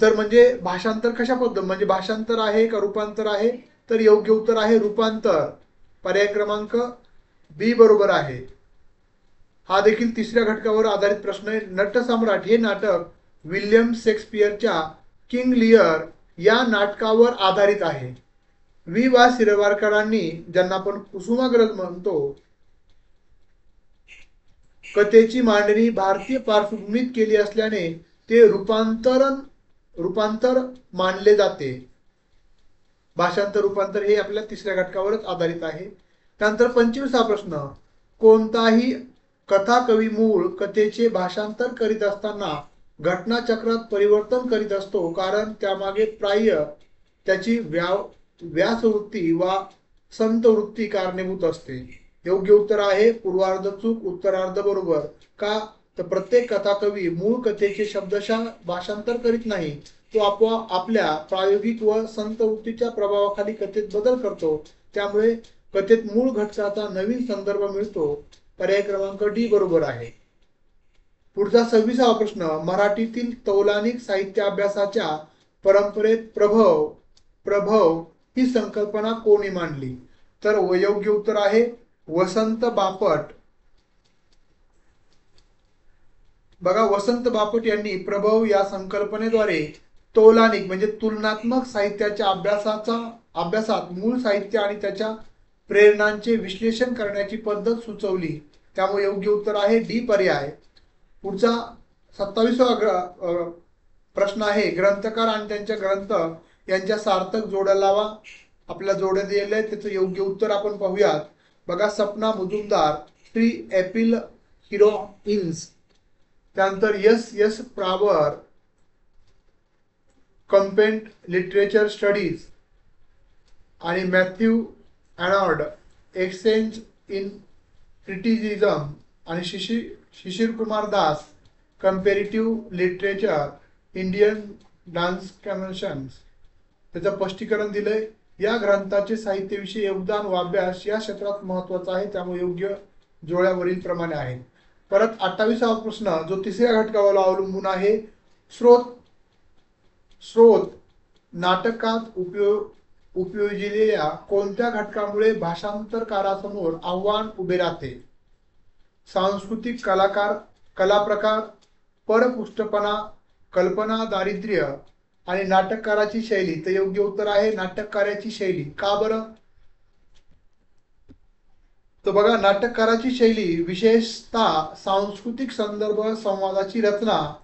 तर म्हणजे भाषांतर कशा पद्धत, म्हणजे भाषांतर आहे का रूपांतर आहे? तर योग्य उत्तर आहे रूपांतर. पर्याय क्रमांक बी बरोबर आहे. हा देखील तिसऱ्या घटकावर आधारित प्रश्न आहे. नटसम्राट हे नाटक विल्यम शेक्सपियरच्या किंग लिअर या नाटकावर आधारित आहे. वि.वा. शिरवाडकरांनी, ज्यांना आपण कुसुमाग्रज म्हणतो, कथेची मांडणी भारतीय पार्श्वभूमीत केली असल्याने ते रूपांतर मानले जाते. भाषांतर रूपांतर हे आपल्या तिसऱ्या घटकावरच आधारित आहे. त्यानंतर 25वा प्रश्न, कोणताही कथाकवी मूळ कथेचे भाषांतर करीत असताना घटनाचक्रात परिवर्तन करीत असतो कारण त्यामागे प्राय त्याची व्यासवृत्ती वा संतवृत्ती कारणीभूत असते. योग्य उत्तर आहे पूर्वार्ध चूक, उत्तरार्ध बरोबर. का? तर प्रत्येक कथाकवी मूळ कथेचे शब्दशः भाषांतर करीत नाही, तो आपोआप आपल्या प्रायोगिक व संतवृत्तीच्या प्रभावाखाली कथेत बदल करतो. त्यामुळे कथेत मूळ घटकाचा नवीन संदर्भ मिळतो. पर्याय क्रमांक डी बरोबर आहे. पुढचा 26वा प्रश्न, मराठीतील तौलानिक साहित्य अभ्यासाच्या परंपरेत प्रभव ही संकल्पना कोणी मांडली? तर योग्य उत्तर आहे वसंत बापट. बघा, वसंत बापट यांनी प्रभव या संकल्पनेद्वारे तौलानिक म्हणजे तुलनात्मक साहित्याच्या अभ्यासात मूळ साहित्य आणि त्याच्या प्रेरणांचे विश्लेषण करण्याची पद्धत सुचवली. त्यामुळे योग्य उत्तर आहे डी पर्याय. पुढचा 27वा प्रश्न आहे, ग्रंथकार आणि त्यांच्या ग्रंथ यांच्या सार्थक जोड्या लावा. आपल्या जोड्या दिलेल्या आहेत, त्याचं योग्य उत्तर आपण पाहूयात. बघा, सपना मुजुमदार, श्री एपिल हिरोइन्स, त्यानंतर S Prawer, comparative literature studies, आणि Matthew Arnold, exchange in criticism, आणि Shishir Kumar Das, comparative literature, Indian dance conventions. त्याचं स्पष्टीकरण दिलंय. या ग्रंथाचे साहित्याविषयी योगदान व अभ्यास या क्षेत्रात महत्वाचा आहे. त्यामुळे योग्य जोड्या वरील प्रमाणे आहेत. परत 28वा प्रश्न जो तिसऱ्या घटकावर अवलंबून आहे, स्रोत नाटकात उपयोजिलेल्या कोणत्या घटकामुळे भाषांतरकारासमोर आव्हान उभे राहते? सांस्कृतिक कलाप्रकार, परपुष्टपणा, कल्पना दारिद्र्य आणि नाटककाराची शैली. तर योग्य उत्तर आहे नाटककाराची शैली. का बरं? तर बघा, नाटककाराची शैली विशेषतः सांस्कृतिक संदर्भ, संवादाची रचना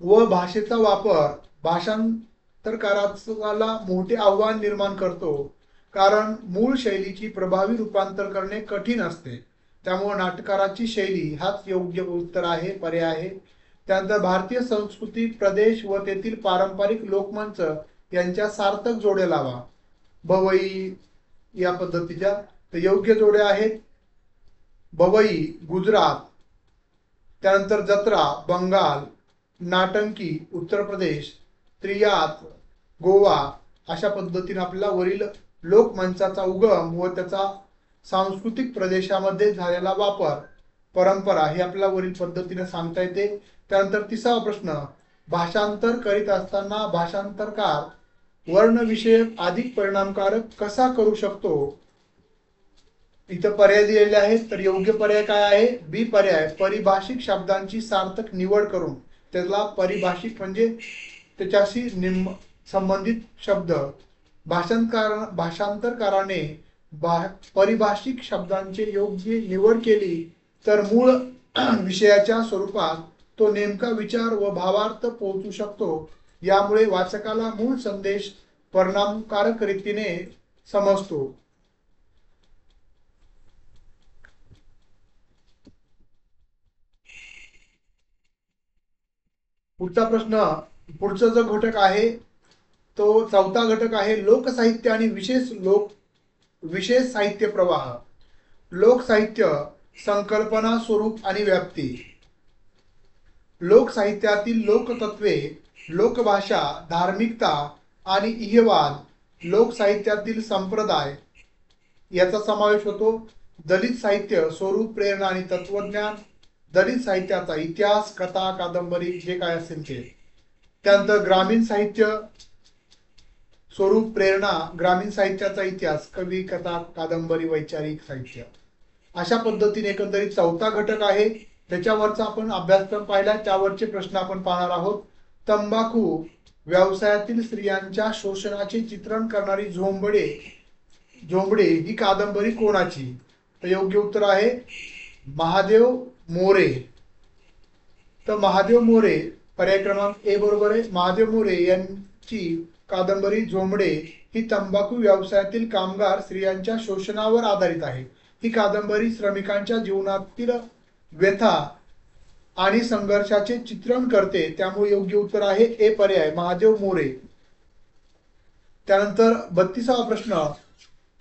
व भाषेचा वापर भाषांतरकाराला मोठे आव्हान निर्माण करतो, कारण मूळ शैलीची प्रभावी रूपांतर करणे कठीण असते. त्यामुळे नाटककाराची शैली हाच योग्य उत्तर आहे, पर्याय आहे. त्यानंतर भारतीय संस्कृती, प्रदेश व तेथील पारंपरिक लोकमंच यांच्या सार्थक जोड्या लावा. भवई या पद्धतीच्या. तर योग्य जोड्या आहेत भवई गुजरात, त्यानंतर जत्रा बंगाल, नाटंकी उत्तर प्रदेश, त्रियात गोवा. अशा पद्धतीने आपल्याला वरील लोकमंचाचा उगम व त्याचा सांस्कृतिक प्रदेशामध्ये झालेला वापर, परंपरा हे आपल्याला वरील पद्धतीने सांगता येते. त्यानंतर तिसरा प्रश्न, भाषांतर करीत असताना भाषांतरकार वर्णविषयक अधिक परिणामकारक कसा करू शकतो? इथं पर्याय दिलेले आहेत. तर योग्य पर्याय काय आहे? बी पर्याय, परिभाषिक शब्दांची सार्थक निवड करून. त्याला परिभाषिक म्हणजे त्याच्याशी संबंधित शब्द. भाषांतरकाराने परिभाषिक शब्दांची योग्य निवड केली तर मूळ विषयाच्या स्वरूपात तो नेमका विचार व भावार्थ पोहोचू शकतो. यामुळे वाचकाला मूळ संदेश परिणामकारक रीतीने समजतो. पुढचा प्रश्न, पुढचा जो घटक आहे तो चौथा घटक आहे लोकसाहित्य आणि विशेष साहित्य प्रवाह. लोकसाहित्य संकल्पना, स्वरूप आणि व्याप्ती. लोकसाहित्यातील लोकतत्वे, लोकभाषा, धार्मिकता आणि इहेवाद, लोकसाहित्यातील संप्रदाय याचा समावेश होतो. दलित साहित्य स्वरूप, प्रेरणा आणि तत्वज्ञान. दलित साहित्याचा इतिहास, कथा, कादंबरी जे काय असेल ते. त्यानंतर ग्रामीण साहित्य स्वरूप, प्रेरणा, ग्रामीण साहित्याचा इतिहास, कवी, कथा, कादंबरी, वैचारिक साहित्य. अशा पद्धतीने एकंदरीत चौथा घटक आहे. त्याच्यावरचा आपण अभ्यासक्रम पाहिला, त्यावरचे प्रश्न आपण पाहणार आहोत. तंबाखू व्यवसायातील स्त्रियांच्या शोषणाचे चित्रण करणारी झोंबडे ही कादंबरी कोणाची? तर योग्य उत्तर आहे महादेव मोरे. तर महादेव मोरे, पर्याय क्रमांक ए बरोबर आहे. महादेव मोरे यांची कादंबरी झोंबडे ही तंबाखू व्यवसायातील कामगार स्त्रियांच्या शोषणावर आधारित आहे. ही कादंबरी श्रमिकांच्या जीवनातील व्यथा आणि संघर्षाचे चित्रण करते. त्यामुळे योग्य उत्तर आहे ए पर्याय, महादेव मोरे. त्यानंतर 32वा प्रश्न,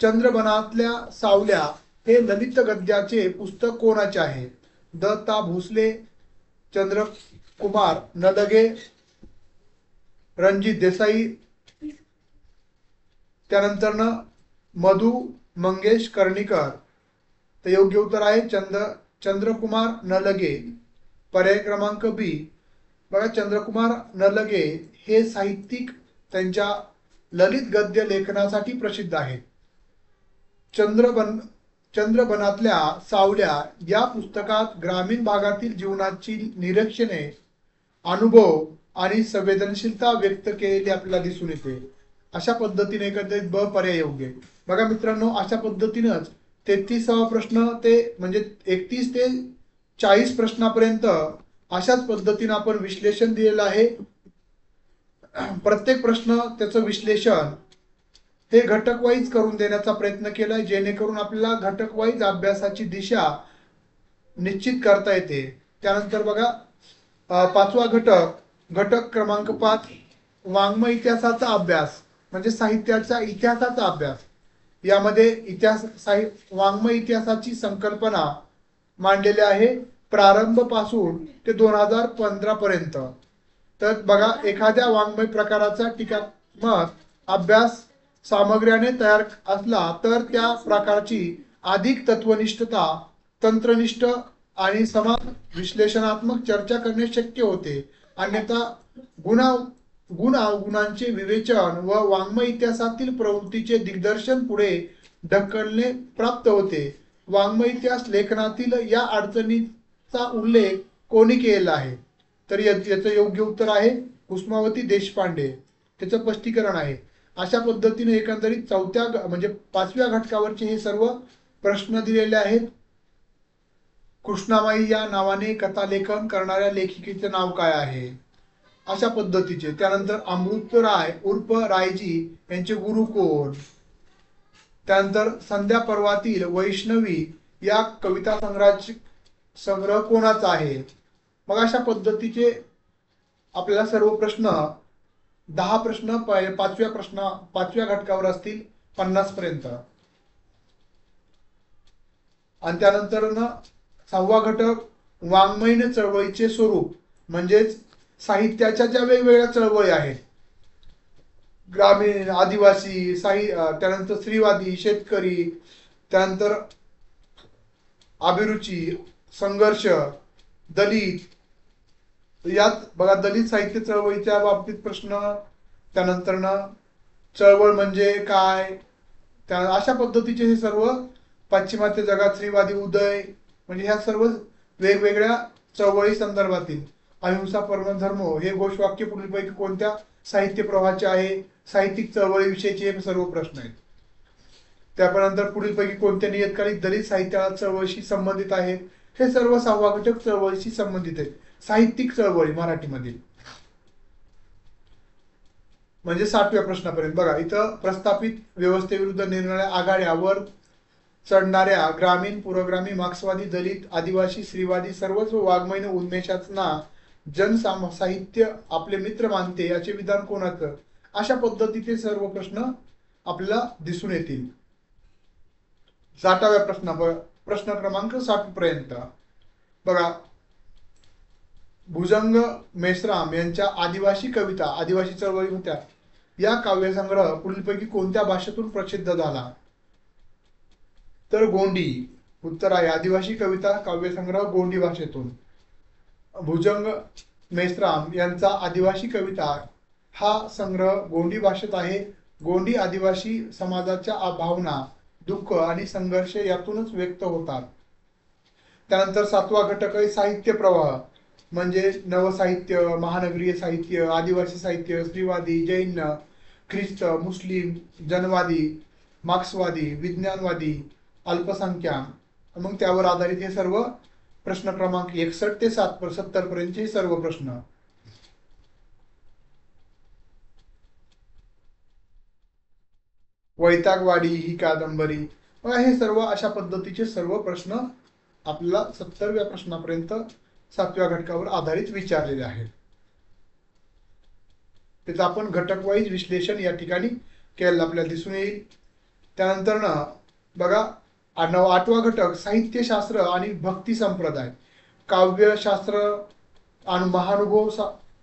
चंद्रबनातल्या सावल्या हे ललित गद्याचे पुस्तक कोणाचे आहे? दत्ता भोसले, चंद्रकुमार नलगे, रणजित देसाई. त्यानंतर मधु मंगेश कर्णिकर. तर योग्य उत्तर आहे चंद्रकुमार नलगे, पर्याय क्रमांक बी. बघा, चंद्रकुमार नलगे हे साहित्यिक त्यांच्या ललित गद्य लेखनासाठी प्रसिद्ध आहेत. चंद्रबनातल्या सावल्या या पुस्तकात ग्रामीण भागातील जीवनाची निरीक्षणे, अनुभव आणि संवेदनशीलता व्यक्त केलेली आपल्याला दिसून येते. अशा पद्धतीने एकंदरीत ब पर्याय योग्य. बघा मित्रांनो, अशा पद्धतीनंच 33वा प्रश्न ते म्हणजे 31 ते 40 प्रश्नापर्यंत अशाच पद्धतीने आपण विश्लेषण दिलेलं आहे. प्रत्येक प्रश्न त्याचं विश्लेषण हे घटक वाईज करून देण्याचा प्रयत्न केलाय, जेणेकरून आपल्याला घटक वाईज अभ्यासाची दिशा निश्चित करता येते. त्यानंतर बघा, 5वा घटक क्रमांक 5, वाङ्मय इतिहासाचा अभ्यास म्हणजे साहित्याच्या इतिहासाचा अभ्यास. यामध्ये वाङ्मय इतिहासाची संकल्पना मांडलेली आहे प्रारंभ पासून ते 2015 पर्यंत. तर बघा, एखाद्या वाङ्मय प्रकाराचा टीकात्मक अभ्यास सामग्र्याने तयार असला तर त्या प्रकारची अधिक तत्वनिष्ठता, तंत्रनिष्ठ आणि समान विश्लेषणात्मक चर्चा करणे शक्य होते. अन्यथा गुण अवगुणांचे विवेचन व वाङ्मय इतिहासातील प्रवृत्तीचे दिग्दर्शन पुढे ढकलणे प्राप्त होते. वाङ्मय इतिहास लेखनातील या अडचणीचा उल्लेख कोणी केलेला आहे? तर याचं योग्य उत्तर आहे कुसुमावती देशपांडे. त्याचं स्पष्टीकरण आहे. अशा पद्धतीने एकंदरीत चौथ्या म्हणजे 5व्या घटकावरचे हे सर्व प्रश्न दिलेले आहेत. कृष्णामाई या नावाने कथालेखन करणाऱ्या लेखिकेचे नाव काय आहे? अशा पद्धतीचे. त्यानंतर अमृतराय उर्फ रायजी यांचे गुरु कोण? त्यानंतर संध्या पर्वातील वैष्णवी या कविता संग्रह कोणाचा आहे? मग अशा पद्धतीचे आपल्याला सर्व प्रश्न 10 प्रश्न 5व्या घटकावर असतील 50 पर्यंत. आणि त्यानंतर 6वा घटक वाङ्मय चळवळीचे स्वरूप, म्हणजेच साहित्याच्या ज्या वेगवेगळ्या चळवळी आहेत, ग्रामीण, आदिवासी, त्यानंतर स्त्रीवादी, शेतकरी, त्यानंतर अभिरुची, संघर्ष, दलित, यात बघा दलित साहित्य चळवळीच्या बाबतीत प्रश्न. त्यानंतर चळवळ म्हणजे काय, अशा पद्धतीचे हे सर्व पाश्चिमात्य जगात स्त्रीवादी उदय, म्हणजे ह्या सर्व वेगवेगळ्या चळवळी संदर्भातील. अहिंसा परम धर्म हे घोषवाक्य पुढीलपैकी कोणत्या साहित्य प्रवाहाचे आहे? साहित्यिक चळवळीविषयीचे हे सर्व प्रश्न आहेत. त्यानंतर पुढीलपैकी कोणत्या नियतकालिक दलित साहित्य चळवळीशी संबंधित आहेत? हे सर्व 6वा घटक चळवळीशी संबंधित आहेत. साहित्यिक चळवळी मराठीमधील. म्हणजे 60व्या प्रश्नापर्यंत बघा इथं प्रस्थापित व्यवस्थेविरुद्ध निरनिराळ्या आघाड्यावर चढणाऱ्या ग्रामीण, पुरोगामी, मार्क्सवादी, दलित, आदिवासी, स्त्रीवादी सर्वच वाङ्मय उन्मेषांना जनसाहित्य आपले मित्र मानते याचे विधान कोणाचं? अशा पद्धतीचे सर्व प्रश्न आपल्याला दिसून येतील. 60व्या प्रश्न क्रमांक 60 पर्यंत बघा भुजंग मेश्राम यांच्या आदिवासी कविता, आदिवासी चळवळी होत्या, या काव्यसंग्रह पुढीलपैकी कोणत्या भाषेतून प्रसिद्ध झाला? तर गोंडी. उत्तर आहे आदिवासी कविता काव्यसंग्रह गोंडी भाषेतून. भुजंग मेश्राम यांचा आदिवासी कविता हा संग्रह गोंडी भाषेत आहे. गोंडी आदिवासी समाजाच्या भावना, दुःख आणि संघर्ष यातूनच व्यक्त होतात. त्यानंतर 7वा घटक आहे साहित्य प्रवाह, म्हणजे नवसाहित्य, महानगरीय साहित्य, आदिवासी साहित्य, स्त्रीवादी, जैन, ख्रिस्त, मुस्लिम, जनवादी, मार्क्सवादी, विज्ञानवादी, अल्पसंख्याक. मग त्यावर आधारित हे सर्व प्रश्न क्रमांक 61 ते 70 पर्यंतचे सर्व प्रश्न. वैतागवाडी ही कादंबरी. हे सर्व अशा पद्धतीचे सर्व प्रश्न आपल्याला 70व्या प्रश्नापर्यंत 7व्या घटकावर आधारित विचारलेले आहेत. त्याचं आपण घटक वाईज विश्लेषण या ठिकाणी केलेलं आपल्याला दिसून येईल. त्यानंतर बघा 8वा घटक साहित्यशास्त्र आणि भक्ती संप्रदाय, काव्यशास्त्र आणि महानुभव,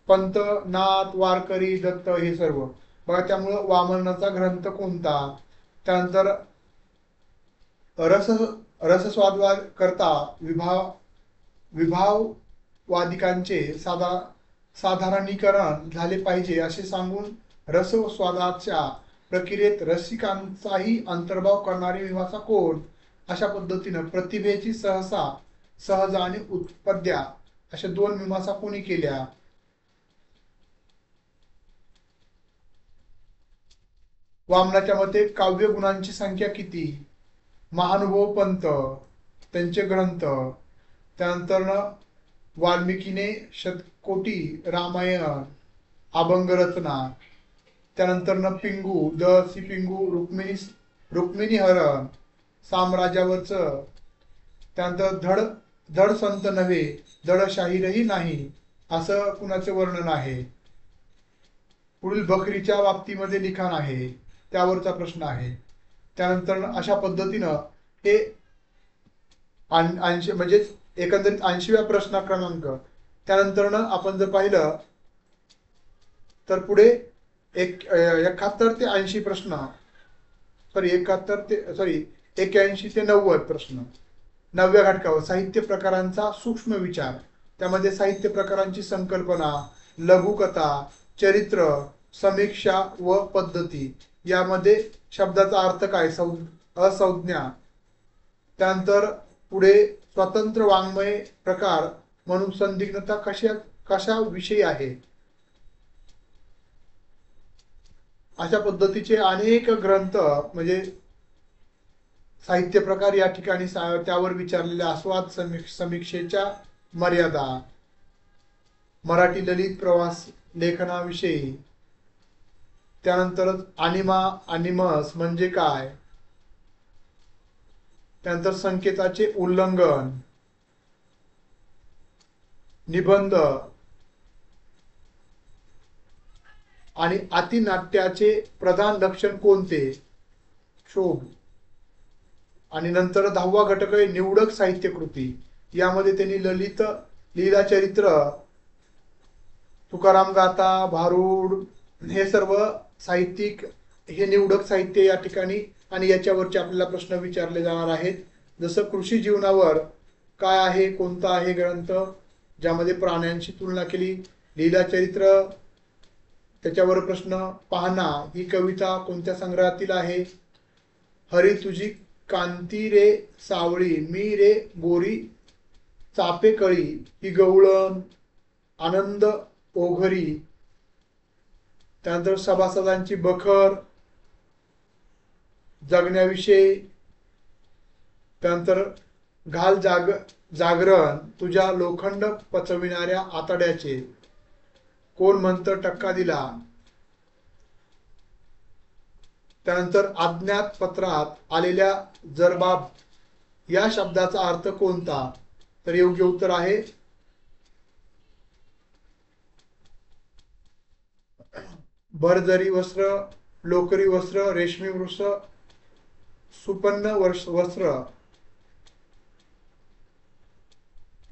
पंत, नाथ, वारकरी, दत्त हे सर्व बघा. त्यामुळं वामनाचा ग्रंथ कोणता? त्यानंतर रसस्वादवाद करता विभाववादिकांचे साधारणीकरण झाले पाहिजे असे सांगून रसस्वादाच्या प्रक्रियेत रसिकांचाही अंतर्भाव करणारी मीमांसा कोण? अशा पद्धतीनं प्रतिभेची सहज आणि उत्पद्या अशा 2 मीमांसा कोणी केल्या? वामनाच्या मते काव्य गुणांची संख्या किती? महानुभव पंत त्यांचे ग्रंथ. त्यानंतर वाल्मिकीने शतकोटी रामायण, अभंग रचना. त्यानंतर पिंगू, सी पिंगू, रुक्मिणी हरण, साम्राज्यावरचं. त्यानंतर धड संत नव्हे, धड शाहीरही नाही असं कुणाचे वर्णन आहे? पुढील बकरीच्या बाबतीमध्ये लिखाण आहे, त्यावरचा प्रश्न आहे. त्यानंतर अशा पद्धतीनं हे 80 म्हणजे एकंदरीत 80व्या प्रश्न क्रमांक. त्यानंतर आपण जर पाहिलं तर पुढे 81 ते 80 प्रश्न, 81 ते 90 प्रश्न. 9व्या घटकावर साहित्य प्रकारांचा सूक्ष्म विचार, त्यामध्ये साहित्य प्रकारांची संकल्पना, लघुकथा, चरित्र, समीक्षा व पद्धती यामध्ये शब्दाचा अर्थ काय? असंज्ञा. त्यानंतर पुढे स्वतंत्र वाङ्मय प्रकार म्हणून संदिग्धता कशा विषयी आहे. अशा पद्धतीचे अनेक ग्रंथ म्हणजे साहित्य प्रकार या ठिकाणी त्यावर विचारलेले आस्वाद समीक्षेच्या मर्यादा, मराठी ललित प्रवास लेखनाविषयी, त्यानंतर अनिमस म्हणजे काय, त्यानंतर संकेताचे उल्लंघन, निबंध आणि अतिनाट्याचे प्रधान लक्षण कोणते? शोभ. आणि नंतर 10वा घटक आहे निवडक साहित्य कृती. यामध्ये त्यांनी ललित लीलाचरित्र, तुकाराम गाथा, भारुड हे सर्व साहित्यिक हे निवडक साहित्य या ठिकाणी आणि याच्यावरचे आपल्याला प्रश्न विचारले जाणार आहेत. जसं कृषी जीवनावर काय आहे, कोणता आहे ग्रंथ ज्यामध्ये प्राण्यांची तुलना केली. लीलाचरित्र त्याच्यावर प्रश्न. पाहना ही कविता कोणत्या संग्रहातील आहे? हरी तुझी कांती रे सावळी, मी रे गोरी चापे कळी, ही गवळण, आनंद ओघरी. त्यानंतर सभासदांची बखर, जगण्याविषयी. त्यानंतर घाल जागरण तुझ्या लोखंड पचविणाऱ्या आतड्याचे, कोण म्हणतं टक्का दिला. त्यानंतर अज्ञात पत्रात आलेल्या जरबाब या शब्दाचा अर्थ कोणता? तर योग्य उत्तर आहे भरजरी वस्त्र, लोकरी वस्त्र, रेशमी वस्त्र, सुपन्न वस्त्र.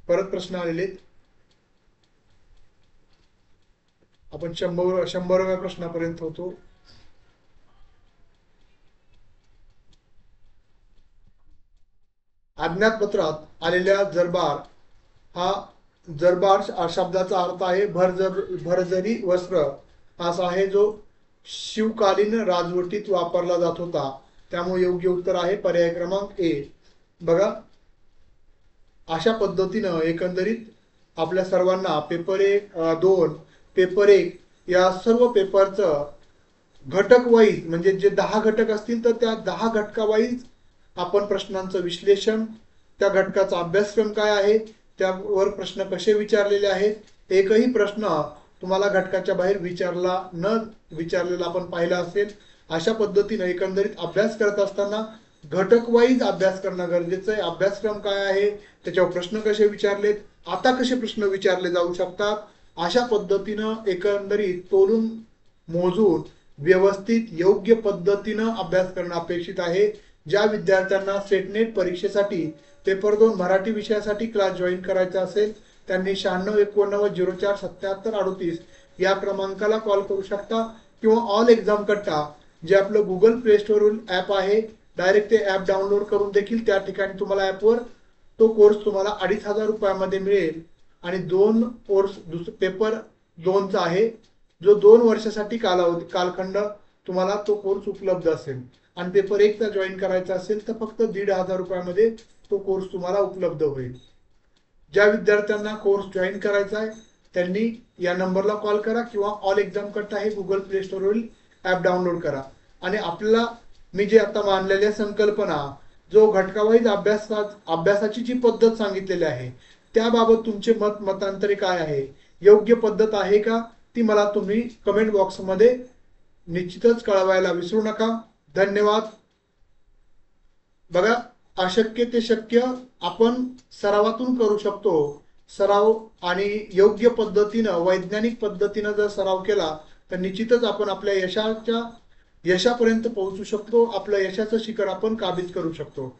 परत प्रश्न आलेले आपण 100व्या प्रश्नापर्यंत होतो. अज्ञात पत्रात आलेल्या जरबार, हा जरबार शब्दाचा अर्थ आहे भरजरी वस्त्र असा आहे, जो शिवकालीन राजवटीत वापरला जात होता. त्यामुळे योग्य उत्तर आहे पर्याय क्रमांक ए. बघा, अशा पद्धतीनं एकंदरीत आपल्या सर्वांना पेपर 1, 2, पेपर 1 या सर्व पेपरचं घटक वाईज म्हणजे जे 10 घटक असतील तर त्या 10 घटकावाईज आपण प्रश्नांचं विश्लेषण, त्या घटकाचा अभ्यासक्रम काय आहे, त्यावर प्रश्न कसे विचारलेले आहेत, एकही प्रश्न तुम्हाला घटकाच्या बाहेर विचारलेला आपण पाहिला असेल. अशा पद्धतीने एकंदरीत अभ्यास करत असताना घटक वाईज अभ्यास करणं गरजेचं आहे. अभ्यासक्रम काय आहे, त्याच्यावर प्रश्न कसे विचारलेत, आता कसे प्रश्न विचारले जाऊ शकतात, अशा पद्धतीनं एकंदरीत तोलून मोजून व्यवस्थित योग्य पद्धतीनं अभ्यास करणं अपेक्षित आहे. ज्या विद्यार्थ्यांना सेटनेट परीक्षेसाठी पेपर 2 मराठी विषयासाठी क्लास जॉईन करायचा असेल त्यांनी 9689047738 या क्रमांकाला कॉल करू शकता किंवा ऑल एक्झाम कट्टा जे आपलं गुगल प्ले स्टोरवरून ॲप आहे, डायरेक्ट ते ॲप डाउनलोड करून देखील त्या ठिकाणी तुम्हाला ॲपवर तो कोर्स तुम्हाला 2500 रुपयामध्ये मिळेल. आणि 2 कोर्स पेपर 2चा आहे जो 2 वर्षासाठी कालखंड तुम्हाला तो कोर्स उपलब्ध असेल. आणि पेपर 1चा जॉईन करायचा असेल तर फक्त 1500 रुपयामध्ये तो कोर्स तुम्हाला उपलब्ध होईल. ज्या विद्यार्थ्यांना कोर्स जॉईन करायचा आहे त्यांनी या नंबरला कॉल करा किंवा ऑल एक्झाम कट्टा हे गुगल प्ले स्टोरवरील ॲप डाउनलोड करा. आणि आपल्याला मी जे आता मांडलेल्या संकल्पना, जो घटकावाईज अभ्यासाची जी पद्धत सांगितलेली आहे त्याबाबत तुमचे मतांतरे काय आहे, योग्य पद्धत आहे का, ती मला तुम्ही कमेंट बॉक्समध्ये निश्चितच कळवायला विसरू नका. धन्यवाद. बघा, अशक्य ते शक्य आपण सरावातून करू शकतो. सराव आणि योग्य पद्धतीनं वैज्ञानिक पद्धतीनं जर सराव केला तर निश्चितच आपण आपल्या यशापर्यंत पोहोचू शकतो. आपलं यशाचं शिखर आपण काबीज करू शकतो.